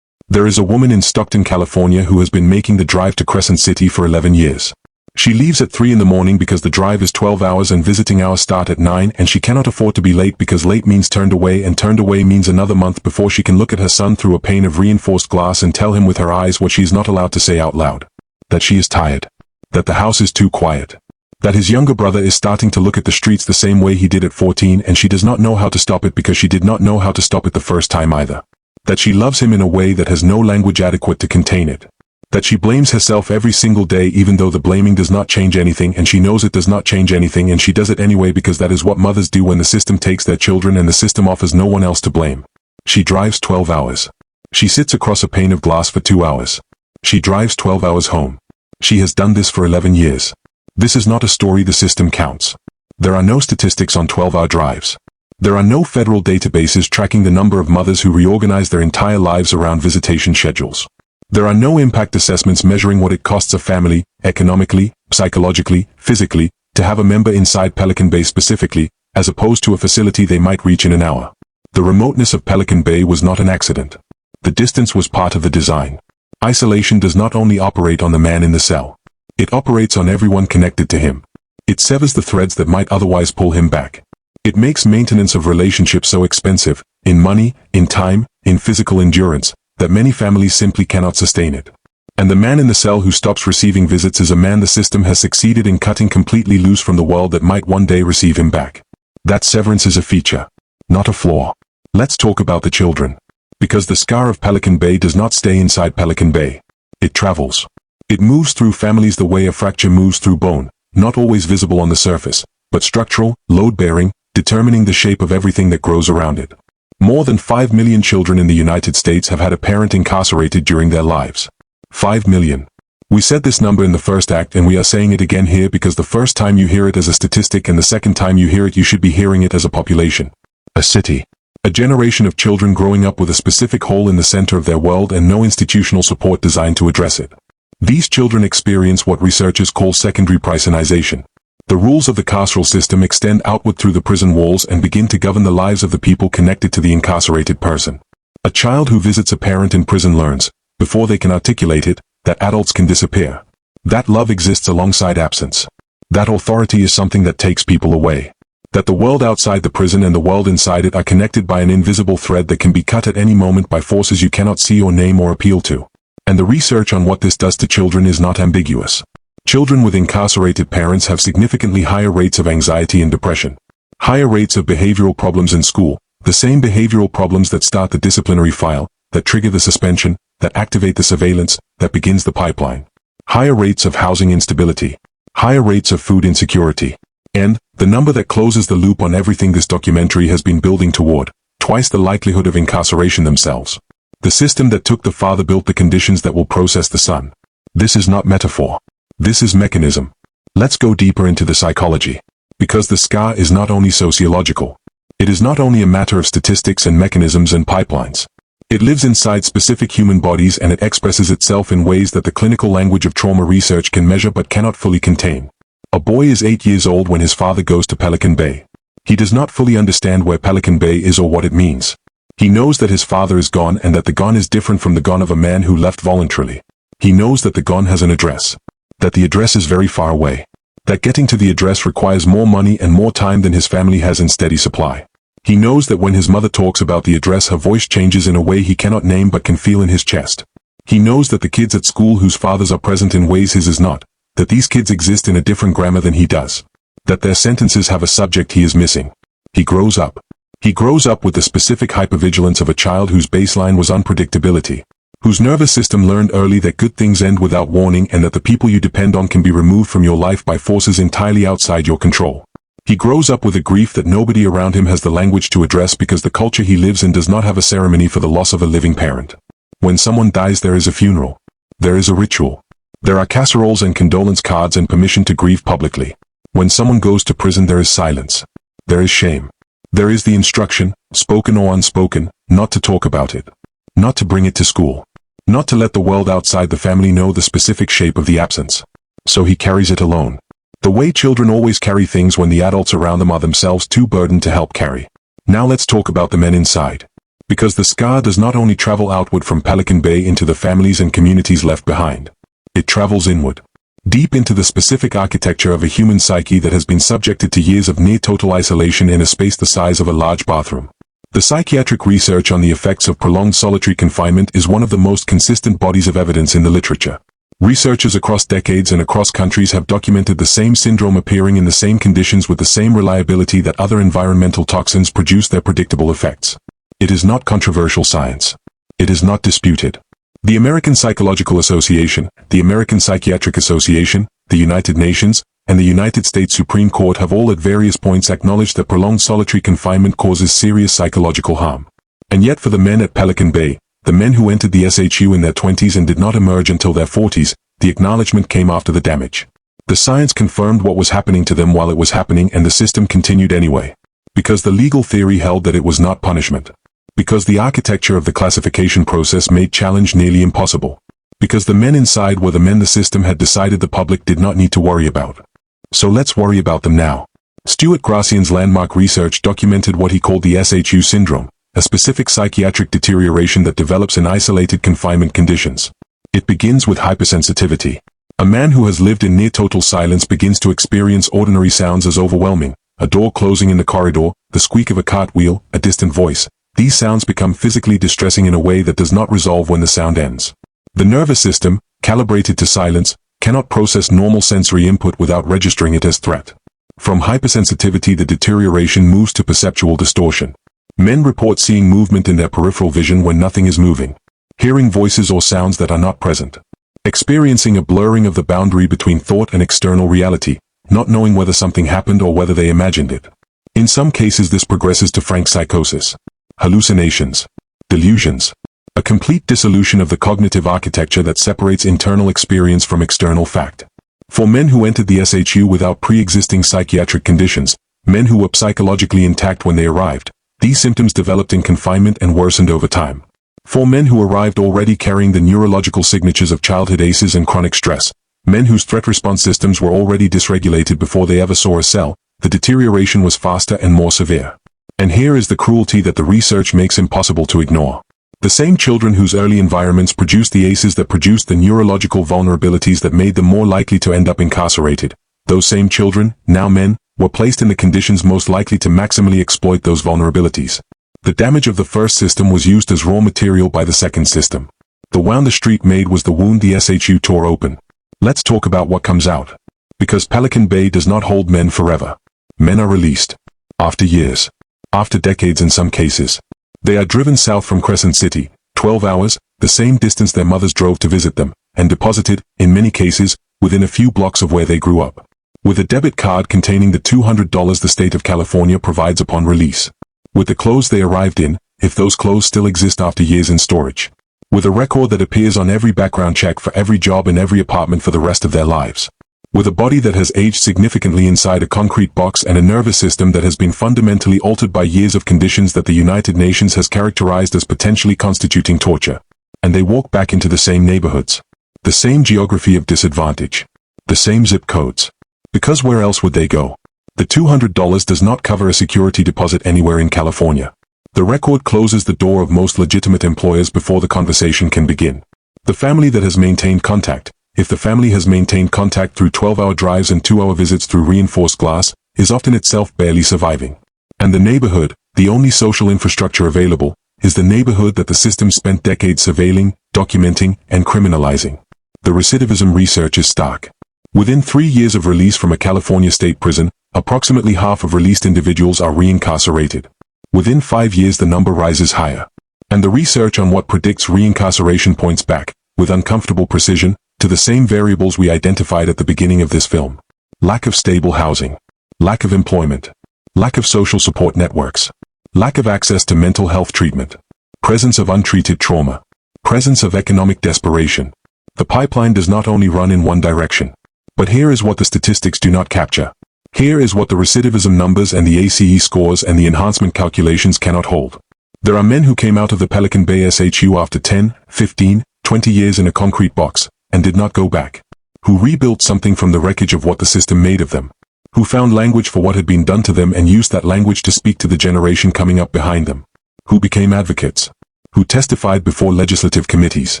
There is a woman in Stockton, California who has been making the drive to Crescent City for 11 years. She leaves at 3 in the morning because the drive is 12 hours and visiting hours start at 9 and she cannot afford to be late because late means turned away and turned away means another month before she can look at her son through a pane of reinforced glass and tell him with her eyes what she is not allowed to say out loud. That she is tired. That the house is too quiet. That his younger brother is starting to look at the streets the same way he did at 14 and she does not know how to stop it because she did not know how to stop it the first time either. That she loves him in a way that has no language adequate to contain it. That she blames herself every single day even though the blaming does not change anything and she knows it does not change anything and she does it anyway because that is what mothers do when the system takes their children and the system offers no one else to blame. She drives 12 hours. She sits across a pane of glass for 2 hours. She drives 12 hours home. She has done this for 11 years. This is not a story the system counts. There are no statistics on 12-hour drives. There are no federal databases tracking the number of mothers who reorganize their entire lives around visitation schedules. There are no impact assessments measuring what it costs a family, economically, psychologically, physically, to have a member inside Pelican Bay specifically, as opposed to a facility they might reach in an hour. The remoteness of Pelican Bay was not an accident. The distance was part of the design. Isolation does not only operate on the man in the cell. It operates on everyone connected to him. It severs the threads that might otherwise pull him back. It makes maintenance of relationships so expensive, in money, in time, in physical endurance, that many families simply cannot sustain it. And the man in the cell who stops receiving visits is a man the system has succeeded in cutting completely loose from the world that might one day receive him back. That severance is a feature, not a flaw. Let's talk about the children. Because the scar of Pelican Bay does not stay inside Pelican Bay. It travels. It moves through families the way a fracture moves through bone, not always visible on the surface, but structural, load-bearing, determining the shape of everything that grows around it. More than 5 million children in the United States have had a parent incarcerated during their lives. 5 million. We said this number in the first act and we are saying it again here because the first time you hear it as a statistic and the second time you hear it you should be hearing it as a population. A city. A generation of children growing up with a specific hole in the center of their world and no institutional support designed to address it. These children experience what researchers call secondary prisonization. The rules of the carceral system extend outward through the prison walls and begin to govern the lives of the people connected to the incarcerated person. A child who visits a parent in prison learns, before they can articulate it, that adults can disappear. That love exists alongside absence. That authority is something that takes people away. That the world outside the prison and the world inside it are connected by an invisible thread that can be cut at any moment by forces you cannot see or name or appeal to. And the research on what this does to children is not ambiguous. Children with incarcerated parents have significantly higher rates of anxiety and depression. Higher rates of behavioral problems in school, the same behavioral problems that start the disciplinary file, that trigger the suspension, that activate the surveillance, that begins the pipeline. Higher rates of housing instability. Higher rates of food insecurity. And, the number that closes the loop on everything this documentary has been building toward, twice the likelihood of incarceration themselves. The system that took the father built the conditions that will process the son. This is not metaphor. This is mechanism. Let's go deeper into the psychology. Because the scar is not only sociological. It is not only a matter of statistics and mechanisms and pipelines. It lives inside specific human bodies and it expresses itself in ways that the clinical language of trauma research can measure but cannot fully contain. A boy is 8 years old when his father goes to Pelican Bay. He does not fully understand where Pelican Bay is or what it means. He knows that his father is gone and that the gone is different from the gone of a man who left voluntarily. He knows that the gone has an address. That the address is very far away. That getting to the address requires more money and more time than his family has in steady supply. He knows that when his mother talks about the address her voice changes in a way he cannot name but can feel in his chest. He knows that the kids at school whose fathers are present in ways his is not, that these kids exist in a different grammar than he does. That their sentences have a subject he is missing. He grows up. He grows up with the specific hypervigilance of a child whose baseline was unpredictability. Whose nervous system learned early that good things end without warning and that the people you depend on can be removed from your life by forces entirely outside your control. He grows up with a grief that nobody around him has the language to address because the culture he lives in does not have a ceremony for the loss of a living parent. When someone dies there is a funeral. There is a ritual. There are casseroles and condolence cards and permission to grieve publicly. When someone goes to prison there is silence. There is shame. There is the instruction, spoken or unspoken, not to talk about it. Not to bring it to school. Not to let the world outside the family know the specific shape of the absence. So he carries it alone. The way children always carry things when the adults around them are themselves too burdened to help carry. Now let's talk about the men inside. Because the scar does not only travel outward from Pelican Bay into the families and communities left behind. It travels inward. Deep into the specific architecture of a human psyche that has been subjected to years of near-total isolation in a space the size of a large bathroom. The psychiatric research on the effects of prolonged solitary confinement is one of the most consistent bodies of evidence in the literature. Researchers across decades and across countries have documented the same syndrome appearing in the same conditions with the same reliability that other environmental toxins produce their predictable effects. It is not controversial science. It is not disputed. The American Psychological Association, the American Psychiatric Association, the United Nations, and the United States Supreme Court have all at various points acknowledged that prolonged solitary confinement causes serious psychological harm. And yet for the men at Pelican Bay, the men who entered the SHU in their 20s and did not emerge until their 40s, the acknowledgement came after the damage. The science confirmed what was happening to them while it was happening and the system continued anyway. Because the legal theory held that it was not punishment. Because the architecture of the classification process made challenge nearly impossible. Because the men inside were the men the system had decided the public did not need to worry about. So let's worry about them now. Stuart Gracian's landmark research documented what he called the SHU syndrome, a specific psychiatric deterioration that develops in isolated confinement conditions. It begins with hypersensitivity. A man who has lived in near-total silence begins to experience ordinary sounds as overwhelming, a door closing in the corridor, the squeak of a cartwheel, a distant voice. These sounds become physically distressing in a way that does not resolve when the sound ends. The nervous system, calibrated to silence, cannot process normal sensory input without registering it as threat. From hypersensitivity, the deterioration moves to perceptual distortion. Men report seeing movement in their peripheral vision when nothing is moving, hearing voices or sounds that are not present, experiencing a blurring of the boundary between thought and external reality, not knowing whether something happened or whether they imagined it. In some cases, this progresses to frank psychosis, hallucinations, delusions, a complete dissolution of the cognitive architecture that separates internal experience from external fact. For men who entered the SHU without pre-existing psychiatric conditions, men who were psychologically intact when they arrived, these symptoms developed in confinement and worsened over time. For men who arrived already carrying the neurological signatures of childhood ACEs and chronic stress, men whose threat response systems were already dysregulated before they ever saw a cell, the deterioration was faster and more severe. And here is the cruelty that the research makes impossible to ignore. The same children whose early environments produced the ACEs that produced the neurological vulnerabilities that made them more likely to end up incarcerated, those same children, now men, were placed in the conditions most likely to maximally exploit those vulnerabilities. The damage of the first system was used as raw material by the second system. The wound the street made was the wound the SHU tore open. Let's talk about what comes out. Because Pelican Bay does not hold men forever. Men are released. After years. After decades in some cases. They are driven south from Crescent City, 12 hours, the same distance their mothers drove to visit them, and deposited, in many cases, within a few blocks of where they grew up. With a debit card containing the $200 the state of California provides upon release. With the clothes they arrived in, if those clothes still exist after years in storage. With a record that appears on every background check for every job in every apartment for the rest of their lives. With a body that has aged significantly inside a concrete box and a nervous system that has been fundamentally altered by years of conditions that the United Nations has characterized as potentially constituting torture. And they walk back into the same neighborhoods. The same geography of disadvantage. The same zip codes. Because where else would they go? The $200 does not cover a security deposit anywhere in California. The record closes the door of most legitimate employers before the conversation can begin. The family that has maintained contact, if the family has maintained contact through 12-hour drives and 2-hour visits through reinforced glass, is often itself barely surviving. And the neighborhood, the only social infrastructure available, is the neighborhood that the system spent decades surveilling, documenting, and criminalizing. The recidivism research is stark. Within 3 years of release from a California state prison, approximately half of released individuals are reincarcerated. Within 5 years the number rises higher. And the research on what predicts reincarceration points back, with uncomfortable precision, to the same variables we identified at the beginning of this film. Lack of stable housing. Lack of employment. Lack of social support networks. Lack of access to mental health treatment. Presence of untreated trauma. Presence of economic desperation. The pipeline does not only run in one direction. But here is what the statistics do not capture. Here is what the recidivism numbers and the ACE scores and the enhancement calculations cannot hold. There are men who came out of the Pelican Bay SHU after 10, 15, 20 years in a concrete box, and did not go back. Who rebuilt something from the wreckage of what the system made of them. Who found language for what had been done to them and used that language to speak to the generation coming up behind them. Who became advocates. Who testified before legislative committees.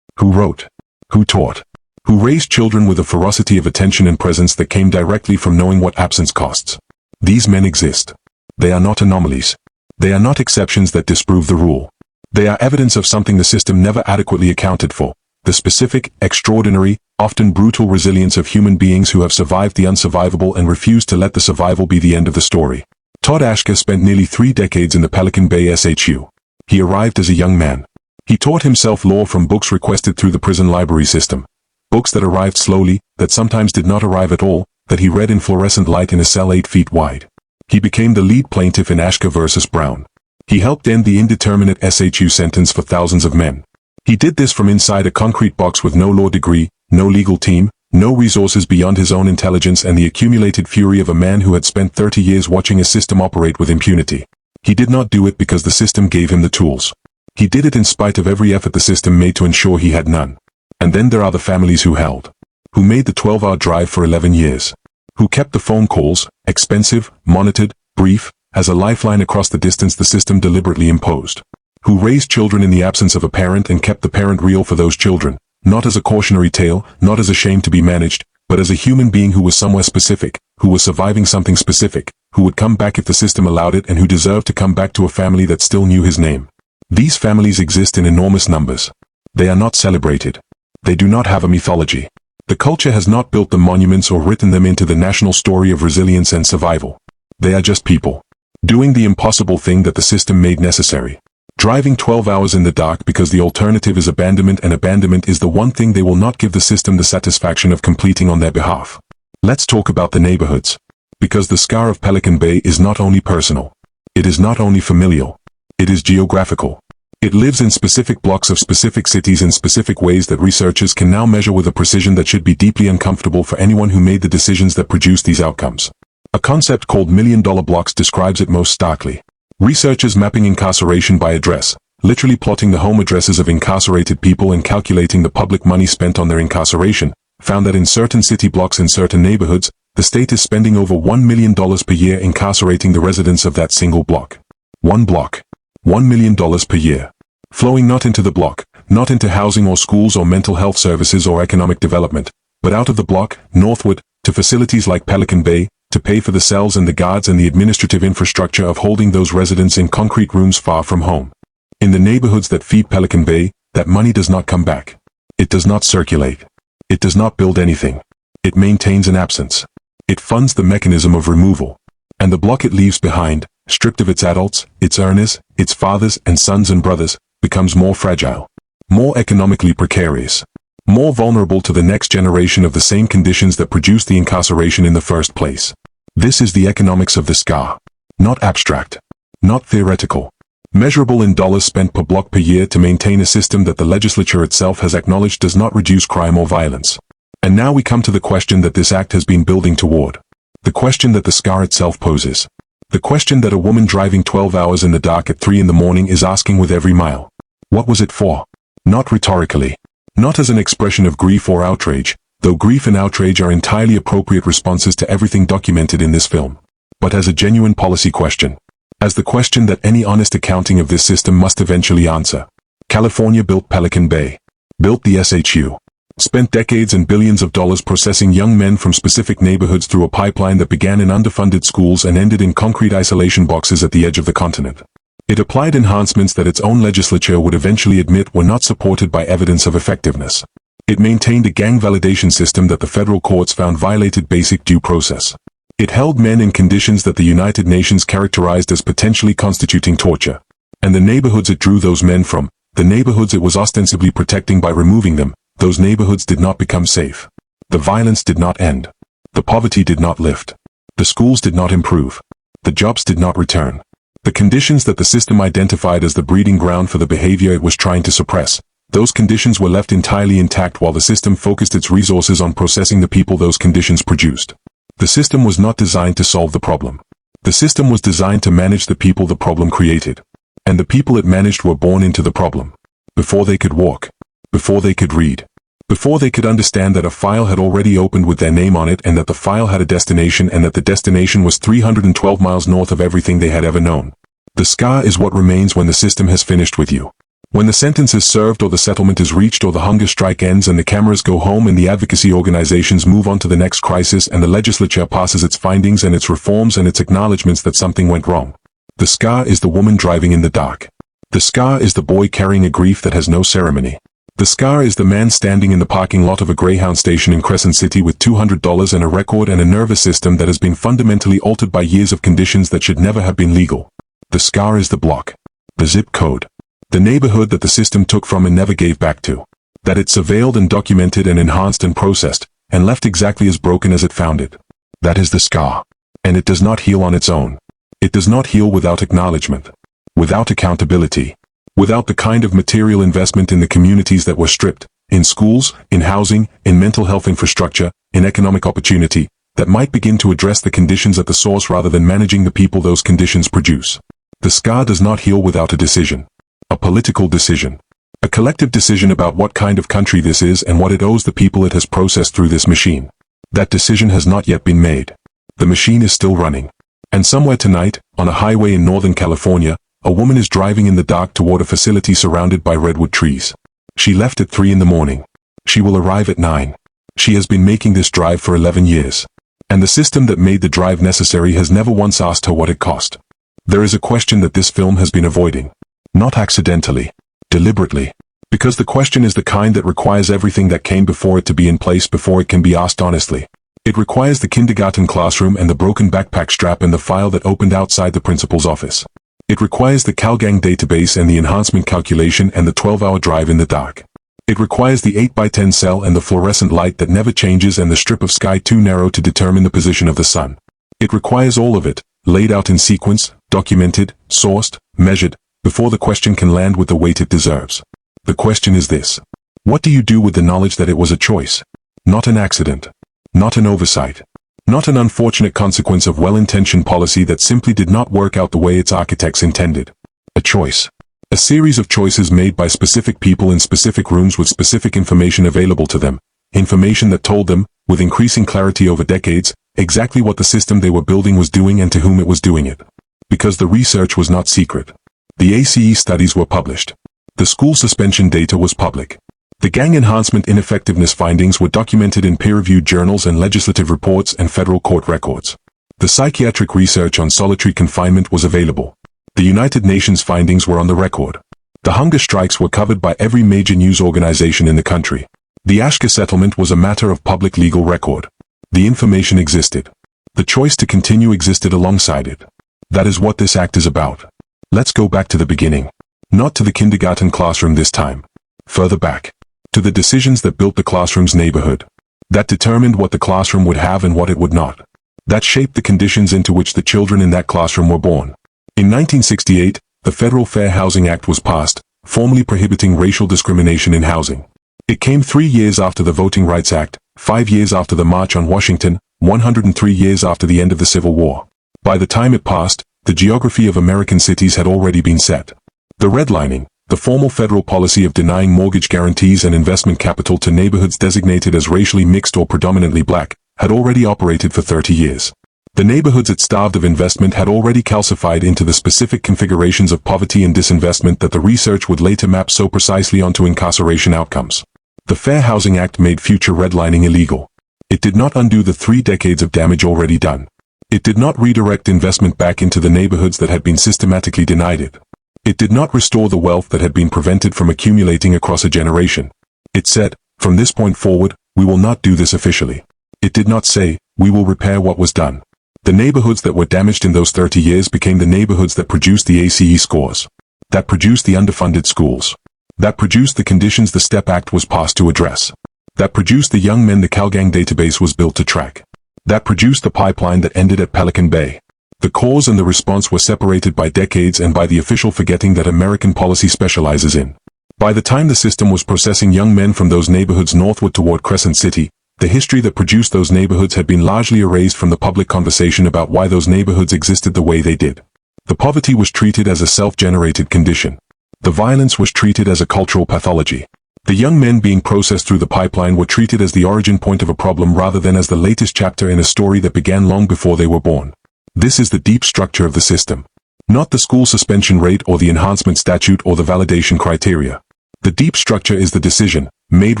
Who wrote. Who taught. Who raised children with a ferocity of attention and presence that came directly from knowing what absence costs. These men exist. They are not anomalies. They are not exceptions that disprove the rule. They are evidence of something the system never adequately accounted for. The specific, extraordinary, often brutal resilience of human beings who have survived the unsurvivable and refused to let the survival be the end of the story. Todd Ashker spent nearly 3 decades in the Pelican Bay SHU. He arrived as a young man. He taught himself law from books requested through the prison library system. Books that arrived slowly, that sometimes did not arrive at all, that he read in fluorescent light in a cell 8 feet wide. He became the lead plaintiff in Ashker versus Brown. He helped end the indeterminate SHU sentence for thousands of men. He did this from inside a concrete box with no law degree, no legal team, no resources beyond his own intelligence and the accumulated fury of a man who had spent 30 years watching a system operate with impunity. He did not do it because the system gave him the tools. He did it in spite of every effort the system made to ensure he had none. And then there are the families who held. Who made the 12-hour drive for 11 years. Who kept the phone calls, expensive, monitored, brief, as a lifeline across the distance the system deliberately imposed. Who raised children in the absence of a parent and kept the parent real for those children, not as a cautionary tale, not as a shame to be managed, but as a human being who was somewhere specific, who was surviving something specific, who would come back if the system allowed it and who deserved to come back to a family that still knew his name. These families exist in enormous numbers. They are not celebrated. They do not have a mythology. The culture has not built them monuments or written them into the national story of resilience and survival. They are just people, doing the impossible thing that the system made necessary. Driving 12 hours in the dark because the alternative is abandonment, and abandonment is the one thing they will not give the system the satisfaction of completing on their behalf. Let's talk about the neighborhoods. Because the scar of Pelican Bay is not only personal. It is not only familial. It is geographical. It lives in specific blocks of specific cities in specific ways that researchers can now measure with a precision that should be deeply uncomfortable for anyone who made the decisions that produced these outcomes. A concept called million-dollar blocks describes it most starkly. Researchers mapping incarceration by address, literally plotting the home addresses of incarcerated people and calculating the public money spent on their incarceration, found that in certain city blocks in certain neighborhoods, the state is spending over $1 million per year incarcerating the residents of that single block. One block. $1 million per year. Flowing not into the block, not into housing or schools or mental health services or economic development, but out of the block, northward, to facilities like Pelican Bay, to pay for the cells and the guards and the administrative infrastructure of holding those residents in concrete rooms far from home. In the neighborhoods that feed Pelican Bay, that money does not come back. It does not circulate. It does not build anything. It maintains an absence. It funds the mechanism of removal. And the block it leaves behind, stripped of its adults, its earners, its fathers and sons and brothers, becomes more fragile, more economically precarious, more vulnerable to the next generation of the same conditions that produced the incarceration in the first place. This is the economics of the scar. Not abstract. Not theoretical. Measurable in dollars spent per block per year to maintain a system that the legislature itself has acknowledged does not reduce crime or violence. And now we come to the question that this act has been building toward. The question that the scar itself poses. The question that a woman driving 12 hours in the dark at 3 in the morning is asking with every mile. What was it for? Not rhetorically. Not as an expression of grief or outrage, though grief and outrage are entirely appropriate responses to everything documented in this film. But as a genuine policy question. As the question that any honest accounting of this system must eventually answer. California built Pelican Bay. Built the SHU. Spent decades and billions of dollars processing young men from specific neighborhoods through a pipeline that began in underfunded schools and ended in concrete isolation boxes at the edge of the continent. It applied enhancements that its own legislature would eventually admit were not supported by evidence of effectiveness. It maintained a gang validation system that the federal courts found violated basic due process. It held men in conditions that the United Nations characterized as potentially constituting torture. And the neighborhoods it drew those men from, the neighborhoods it was ostensibly protecting by removing them, those neighborhoods did not become safe. The violence did not end. The poverty did not lift. The schools did not improve. The jobs did not return. The conditions that the system identified as the breeding ground for the behavior it was trying to suppress, those conditions were left entirely intact while the system focused its resources on processing the people those conditions produced. The system was not designed to solve the problem. The system was designed to manage the people the problem created. And the people it managed were born into the problem. Before they could walk. Before they could read. Before they could understand that a file had already opened with their name on it and that the file had a destination and that the destination was 312 miles north of everything they had ever known. The scar is what remains when the system has finished with you. When the sentence is served or the settlement is reached or the hunger strike ends and the cameras go home and the advocacy organizations move on to the next crisis and the legislature passes its findings and its reforms and its acknowledgments that something went wrong. The scar is the woman driving in the dark. The scar is the boy carrying a grief that has no ceremony. The scar is the man standing in the parking lot of a Greyhound station in Crescent City with $200 and a record and a nervous system that has been fundamentally altered by years of conditions that should never have been legal. The scar is the block. The zip code. The neighborhood that the system took from and never gave back to. That it surveilled and documented and enhanced and processed, and left exactly as broken as it found it. That is the scar. And it does not heal on its own. It does not heal without acknowledgement. Without accountability. Without the kind of material investment in the communities that were stripped, in schools, in housing, in mental health infrastructure, in economic opportunity, that might begin to address the conditions at the source rather than managing the people those conditions produce. The scar does not heal without a decision. A political decision. A collective decision about what kind of country this is and what it owes the people it has processed through this machine. That decision has not yet been made. The machine is still running. And somewhere tonight, on a highway in Northern California, a woman is driving in the dark toward a facility surrounded by redwood trees. She left at 3 in the morning. She will arrive at 9. She has been making this drive for 11 years. And the system that made the drive necessary has never once asked her what it cost. There is a question that this film has been avoiding. Not accidentally. Deliberately. Because the question is the kind that requires everything that came before it to be in place before it can be asked honestly. It requires the kindergarten classroom and the broken backpack strap and the file that opened outside the principal's office. It requires the CalGang database and the enhancement calculation and the 12-hour drive in the dark. It requires the 8x10 cell and the fluorescent light that never changes and the strip of sky too narrow to determine the position of the sun. It requires all of it, laid out in sequence, documented, sourced, measured, before the question can land with the weight it deserves. The question is this. What do you do with the knowledge that it was a choice? Not an accident. Not an oversight. Not an unfortunate consequence of well-intentioned policy that simply did not work out the way its architects intended. A choice. A series of choices made by specific people in specific rooms with specific information available to them. Information that told them, with increasing clarity over decades, exactly what the system they were building was doing and to whom it was doing it. Because the research was not secret. The ACE studies were published. The school suspension data was public. The gang enhancement ineffectiveness findings were documented in peer-reviewed journals and legislative reports and federal court records. The psychiatric research on solitary confinement was available. The United Nations findings were on the record. The hunger strikes were covered by every major news organization in the country. The Ashker settlement was a matter of public legal record. The information existed. The choice to continue existed alongside it. That is what this act is about. Let's go back to the beginning. Not to the kindergarten classroom this time. Further back. To the decisions that built the classroom's neighborhood. That determined what the classroom would have and what it would not. That shaped the conditions into which the children in that classroom were born. In 1968, the Federal Fair Housing Act was passed, formally prohibiting racial discrimination in housing. It came 3 years after the Voting Rights Act, 5 years after the March on Washington, 103 years after the end of the Civil War. By the time it passed, the geography of American cities had already been set. The redlining, the formal federal policy of denying mortgage guarantees and investment capital to neighborhoods designated as racially mixed or predominantly black, had already operated for 30 years. The neighborhoods it starved of investment had already calcified into the specific configurations of poverty and disinvestment that the research would later map so precisely onto incarceration outcomes. The Fair Housing Act made future redlining illegal. It did not undo the 3 decades of damage already done. It did not redirect investment back into the neighborhoods that had been systematically denied it. It did not restore the wealth that had been prevented from accumulating across a generation. It said, from this point forward, we will not do this officially. It did not say, we will repair what was done. The neighborhoods that were damaged in those 30 years became the neighborhoods that produced the ACE scores. That produced the underfunded schools. That produced the conditions the STEP Act was passed to address. That produced the young men the CalGang database was built to track. That produced the pipeline that ended at Pelican Bay. The cause and the response were separated by decades and by the official forgetting that American policy specializes in. By the time the system was processing young men from those neighborhoods northward toward Crescent City, the history that produced those neighborhoods had been largely erased from the public conversation about why those neighborhoods existed the way they did. The poverty was treated as a self-generated condition. The violence was treated as a cultural pathology. The young men being processed through the pipeline were treated as the origin point of a problem rather than as the latest chapter in a story that began long before they were born. This is the deep structure of the system. Not the school suspension rate or the enhancement statute or the validation criteria. The deep structure is the decision, made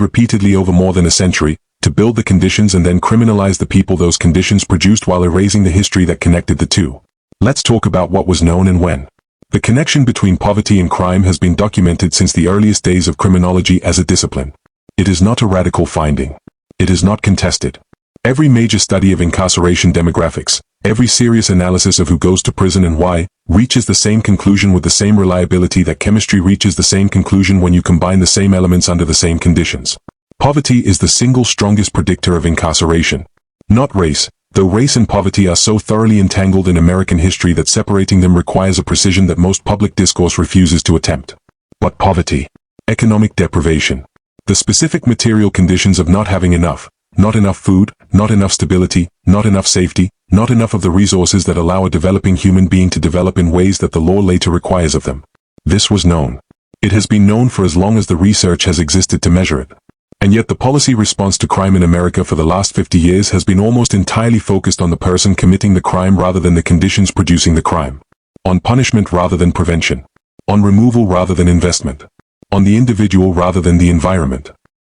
repeatedly over more than a century, to build the conditions and then criminalize the people those conditions produced while erasing the history that connected the two. Let's talk about what was known and when. The connection between poverty and crime has been documented since the earliest days of criminology as a discipline. It is not a radical finding. It is not contested. Every major study of incarceration demographics, every serious analysis of who goes to prison and why, reaches the same conclusion with the same reliability that chemistry reaches the same conclusion when you combine the same elements under the same conditions. Poverty is the single strongest predictor of incarceration. Not race, though race and poverty are so thoroughly entangled in American history that separating them requires a precision that most public discourse refuses to attempt. But poverty. Economic deprivation. The specific material conditions of not having enough. Not enough food, not enough stability, not enough safety, not enough of the resources that allow a developing human being to develop in ways that the law later requires of them. This was known. It has been known for as long as the research has existed to measure it. And yet the policy response to crime in America for the last 50 years has been almost entirely focused on the person committing the crime rather than the conditions producing the crime. On punishment rather than prevention. On removal rather than investment. On the individual rather than the environment.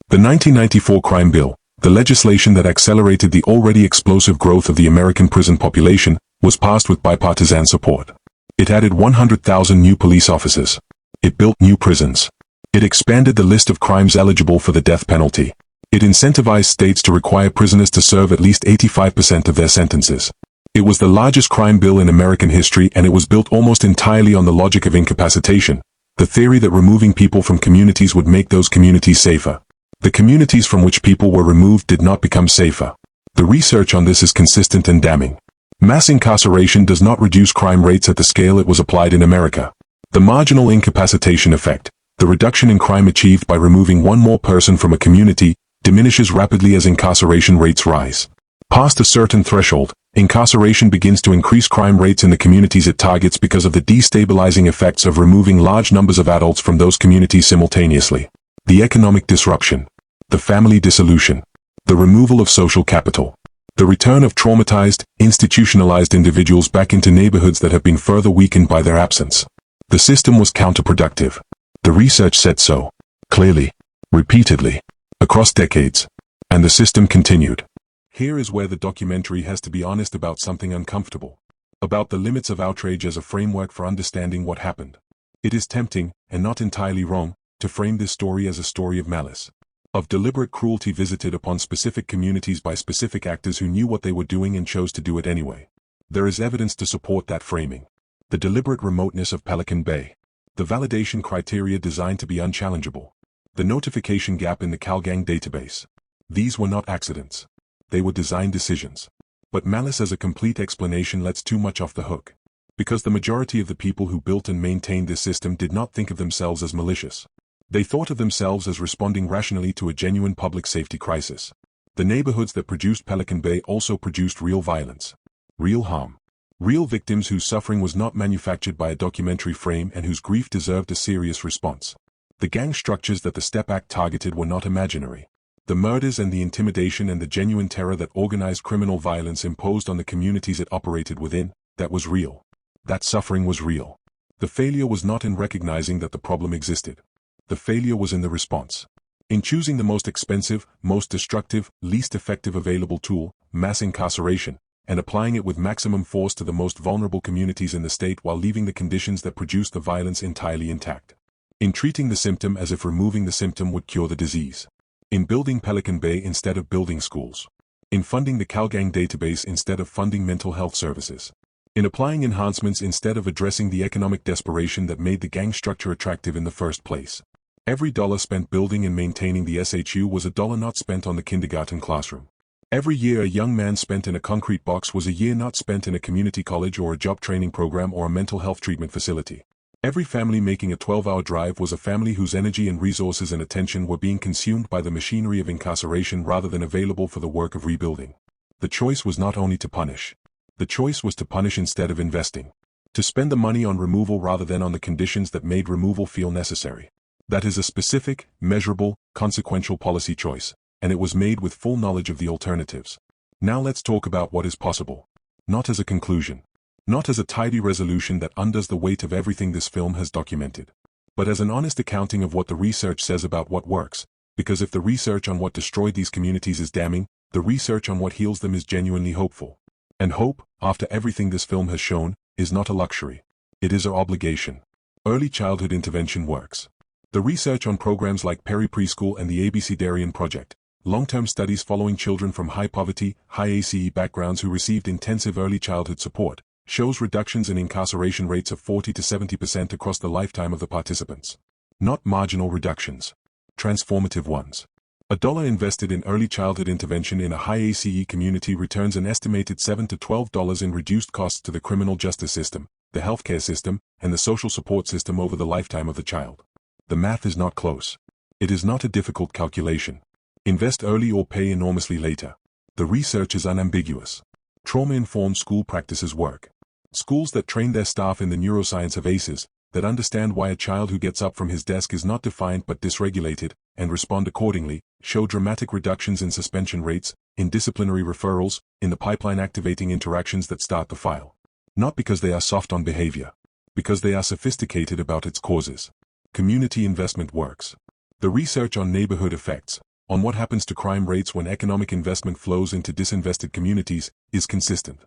The 1994 crime bill, The legislation that accelerated the already explosive growth of the American prison population was passed with bipartisan support. It added 100,000 new police officers. It built new prisons. It expanded the list of crimes eligible for the death penalty. It incentivized states to require prisoners to serve at least 85% of their sentences. It was the largest crime bill in American history, and it was built almost entirely on the logic of incapacitation, the theory that removing people from communities would make those communities safer. The communities from which people were removed did not become safer. The research on this is consistent and damning. Mass incarceration does not reduce crime rates at the scale it was applied in America. The marginal incapacitation effect, the reduction in crime achieved by removing one more person from a community, diminishes rapidly as incarceration rates rise. Past a certain threshold, incarceration begins to increase crime rates in the communities it targets because of the destabilizing effects of removing large numbers of adults from those communities simultaneously. The economic disruption, the family dissolution, the removal of social capital, the return of traumatized, institutionalized individuals back into neighborhoods that have been further weakened by their absence. The system was counterproductive. The research said so, clearly, repeatedly, across decades, and the system continued. Here is where the documentary has to be honest about something uncomfortable, about the limits of outrage as a framework for understanding what happened. It is tempting, and not entirely wrong, to frame this story as a story of malice, of deliberate cruelty visited upon specific communities by specific actors who knew what they were doing and chose to do it anyway. There is evidence to support that framing. The deliberate remoteness of Pelican Bay, the validation criteria designed to be unchallengeable, the notification gap in the CalGang database. These were not accidents. They were design decisions. But malice as a complete explanation lets too much off the hook. Because the majority of the people who built and maintained this system did not think of themselves as malicious. They thought of themselves as responding rationally to a genuine public safety crisis. The neighborhoods that produced Pelican Bay also produced real violence, real harm, real victims whose suffering was not manufactured by a documentary frame and whose grief deserved a serious response. The gang structures that the STEP Act targeted were not imaginary. The murders and the intimidation and the genuine terror that organized criminal violence imposed on the communities it operated within, that was real. That suffering was real. The failure was not in recognizing that the problem existed. The failure was in the response. In choosing the most expensive, most destructive, least effective available tool, mass incarceration, and applying it with maximum force to the most vulnerable communities in the state while leaving the conditions that produced the violence entirely intact. In treating the symptom as if removing the symptom would cure the disease. In building Pelican Bay instead of building schools. In funding the CalGang database instead of funding mental health services. In applying enhancements instead of addressing the economic desperation that made the gang structure attractive in the first place. Every dollar spent building and maintaining the SHU was a dollar not spent on the kindergarten classroom. Every year a young man spent in a concrete box was a year not spent in a community college or a job training program or a mental health treatment facility. Every family making a 12-hour drive was a family whose energy and resources and attention were being consumed by the machinery of incarceration rather than available for the work of rebuilding. The choice was not only to punish. The choice was to punish instead of investing. To spend the money on removal rather than on the conditions that made removal feel necessary. That is a specific, measurable, consequential policy choice, and it was made with full knowledge of the alternatives. Now let's talk about what is possible. Not as a conclusion. Not as a tidy resolution that undoes the weight of everything this film has documented. But as an honest accounting of what the research says about what works, because if the research on what destroyed these communities is damning, the research on what heals them is genuinely hopeful. And hope, after everything this film has shown, is not a luxury. It is our obligation. Early childhood intervention works. The research on programs like Perry Preschool and the ABC Darien Project, long-term studies following children from high poverty, high ACE backgrounds who received intensive early childhood support, shows reductions in incarceration rates of 40 to 70% across the lifetime of the participants. Not marginal reductions. Transformative ones. A dollar invested in early childhood intervention in a high ACE community returns an estimated $7 to $12 in reduced costs to the criminal justice system, the healthcare system, and the social support system over the lifetime of the child. The math is not close. It is not a difficult calculation. Invest early or pay enormously later. The research is unambiguous. Trauma-informed school practices work. Schools that train their staff in the neuroscience of ACEs, that understand why a child who gets up from his desk is not defiant but dysregulated, and respond accordingly, show dramatic reductions in suspension rates, in disciplinary referrals, in the pipeline-activating interactions that start the file. Not because they are soft on behavior. Because they are sophisticated about its causes. Community investment works. The research on neighborhood effects, on what happens to crime rates when economic investment flows into disinvested communities, is consistent.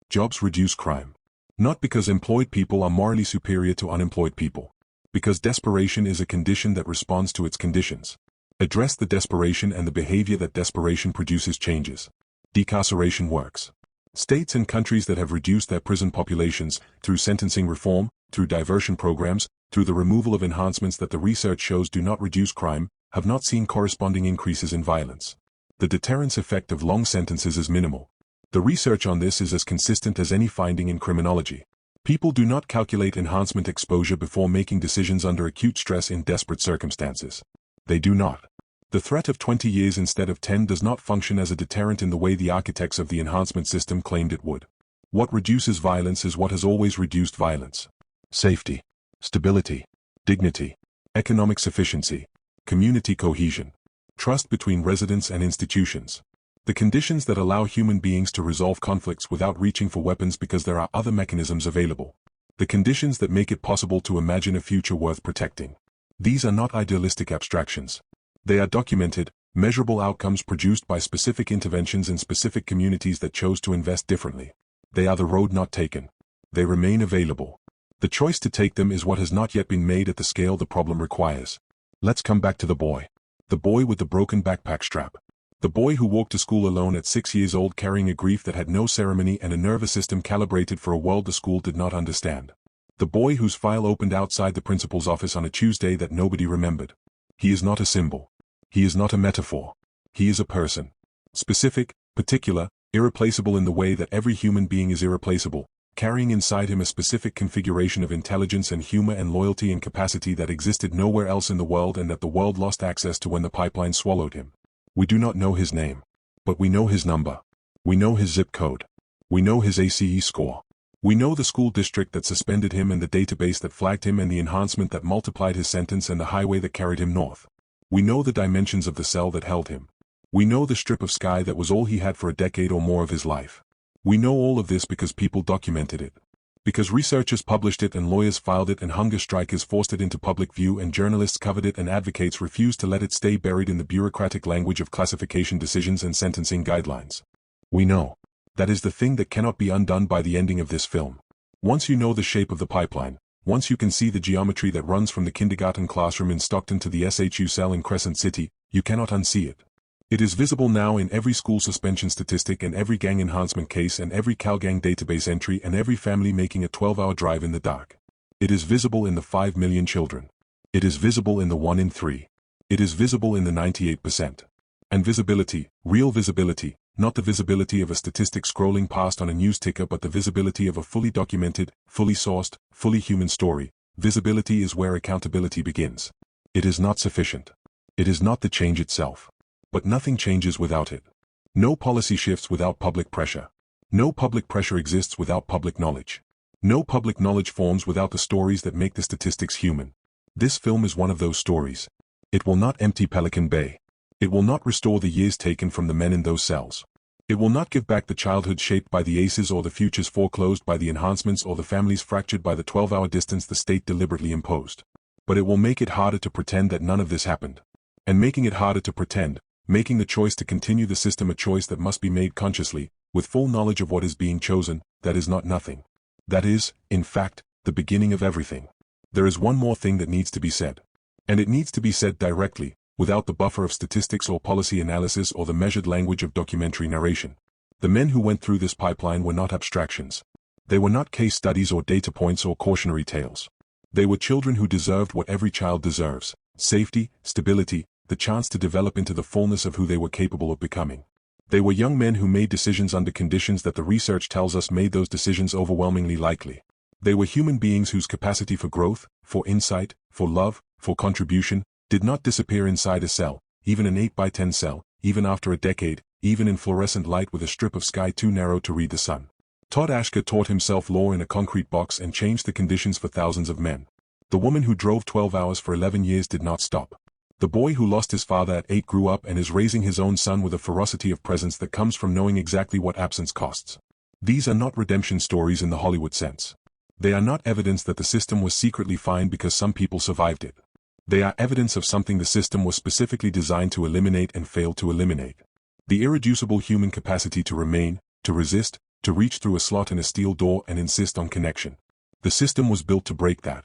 Jobs reduce crime. Not because employed people are morally superior to unemployed people. Because desperation is a condition that responds to its conditions. Address the desperation, and the behavior that desperation produces changes. Decarceration works. States and countries that have reduced their prison populations, through sentencing reform, through diversion programs, through the removal of enhancements that the research shows do not reduce crime, have not seen corresponding increases in violence. The deterrence effect of long sentences is minimal. The research on this is as consistent as any finding in criminology. People do not calculate enhancement exposure before making decisions under acute stress in desperate circumstances. They do not. The threat of 20 years instead of 10 does not function as a deterrent in the way the architects of the enhancement system claimed it would. What reduces violence is what has always reduced violence. Safety, stability, dignity, economic sufficiency, community cohesion, trust between residents and institutions. The conditions that allow human beings to resolve conflicts without reaching for weapons because there are other mechanisms available. The conditions that make it possible to imagine a future worth protecting. These are not idealistic abstractions. They are documented, measurable outcomes produced by specific interventions in specific communities that chose to invest differently. They are the road not taken. They remain available. The choice to take them is what has not yet been made at the scale the problem requires. Let's come back to the boy. The boy with the broken backpack strap. The boy who walked to school alone at 6 years old, carrying a grief that had no ceremony and a nervous system calibrated for a world the school did not understand. The boy whose file opened outside the principal's office on a Tuesday that nobody remembered. He is not a symbol. He is not a metaphor. He is a person. Specific, particular, irreplaceable in the way that every human being is irreplaceable, carrying inside him a specific configuration of intelligence and humor and loyalty and capacity that existed nowhere else in the world and that the world lost access to when the pipeline swallowed him. We do not know his name. But we know his number. We know his zip code. We know his ACE score. We know the school district that suspended him and the database that flagged him and the enhancement that multiplied his sentence and the highway that carried him north. We know the dimensions of the cell that held him. We know the strip of sky that was all he had for a decade or more of his life. We know all of this because people documented it. Because researchers published it and lawyers filed it and hunger strikers forced it into public view and journalists covered it and advocates refused to let it stay buried in the bureaucratic language of classification decisions and sentencing guidelines. We know. That is the thing that cannot be undone by the ending of this film. Once you know the shape of the pipeline, once you can see the geometry that runs from the kindergarten classroom in Stockton to the SHU cell in Crescent City, you cannot unsee it. It is visible now in every school suspension statistic and every gang enhancement case and every CalGang database entry and every family making a 12-hour drive in the dark. It is visible in the 5 million children. It is visible in the 1 in 3. It is visible in the 98%. And visibility, real visibility, not the visibility of a statistic scrolling past on a news ticker but the visibility of a fully documented, fully sourced, fully human story. Visibility is where accountability begins. It is not sufficient. It is not the change itself. But nothing changes without it. No policy shifts without public pressure. No public pressure exists without public knowledge. No public knowledge forms without the stories that make the statistics human. This film is one of those stories. It will not empty Pelican Bay. It will not restore the years taken from the men in those cells. It will not give back the childhood shaped by the ACEs or the futures foreclosed by the enhancements or the families fractured by the 12-hour distance the state deliberately imposed. But it will make it harder to pretend that none of this happened. And making it harder to pretend, making the choice to continue the system a choice that must be made consciously, with full knowledge of what is being chosen, that is not nothing. That is, in fact, the beginning of everything. There is one more thing that needs to be said. And it needs to be said directly, without the buffer of statistics or policy analysis or the measured language of documentary narration. The men who went through this pipeline were not abstractions. They were not case studies or data points or cautionary tales. They were children who deserved what every child deserves: safety, stability, the chance to develop into the fullness of who they were capable of becoming. They were young men who made decisions under conditions that the research tells us made those decisions overwhelmingly likely. They were human beings whose capacity for growth, for insight, for love, for contribution, did not disappear inside a cell, even an 8x10 cell, even after a decade, even in fluorescent light with a strip of sky too narrow to read the sun. Todd Ashker taught himself law in a concrete box and changed the conditions for thousands of men. The woman who drove 12 hours for 11 years did not stop. The boy who lost his father at 8 grew up and is raising his own son with a ferocity of presence that comes from knowing exactly what absence costs. These are not redemption stories in the Hollywood sense. They are not evidence that the system was secretly fine because some people survived it. They are evidence of something the system was specifically designed to eliminate and failed to eliminate. The irreducible human capacity to remain, to resist, to reach through a slot in a steel door and insist on connection. The system was built to break that.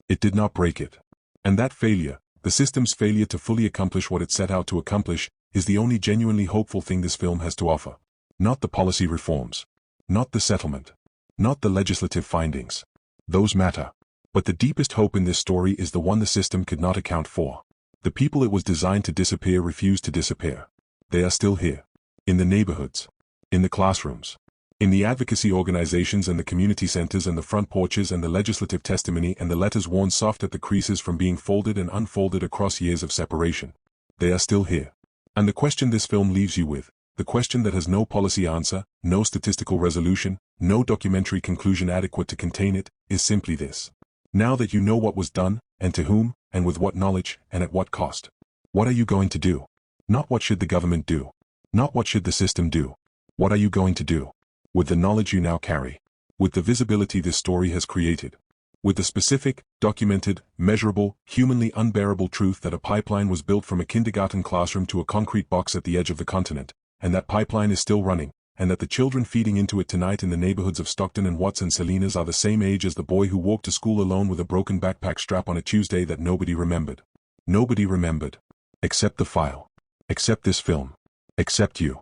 It did not break it. And that failure, the system's failure to fully accomplish what it set out to accomplish, is the only genuinely hopeful thing this film has to offer. Not the policy reforms. Not the settlement. Not the legislative findings. Those matter. But the deepest hope in this story is the one the system could not account for. The people it was designed to disappear refused to disappear. They are still here. In the neighborhoods. In the classrooms. In the advocacy organizations and the community centers and the front porches and the legislative testimony and the letters worn soft at the creases from being folded and unfolded across years of separation. They are still here. And the question this film leaves you with, the question that has no policy answer, no statistical resolution, no documentary conclusion adequate to contain it, is simply this. Now that you know what was done, and to whom, and with what knowledge, and at what cost, what are you going to do? Not what should the government do. Not what should the system do. What are you going to do? With the knowledge you now carry. With the visibility this story has created. With the specific, documented, measurable, humanly unbearable truth that a pipeline was built from a kindergarten classroom to a concrete box at the edge of the continent, and that pipeline is still running, and that the children feeding into it tonight in the neighborhoods of Stockton and Watts and Salinas are the same age as the boy who walked to school alone with a broken backpack strap on a Tuesday that nobody remembered. Nobody remembered. Except the file. Except this film. Except you.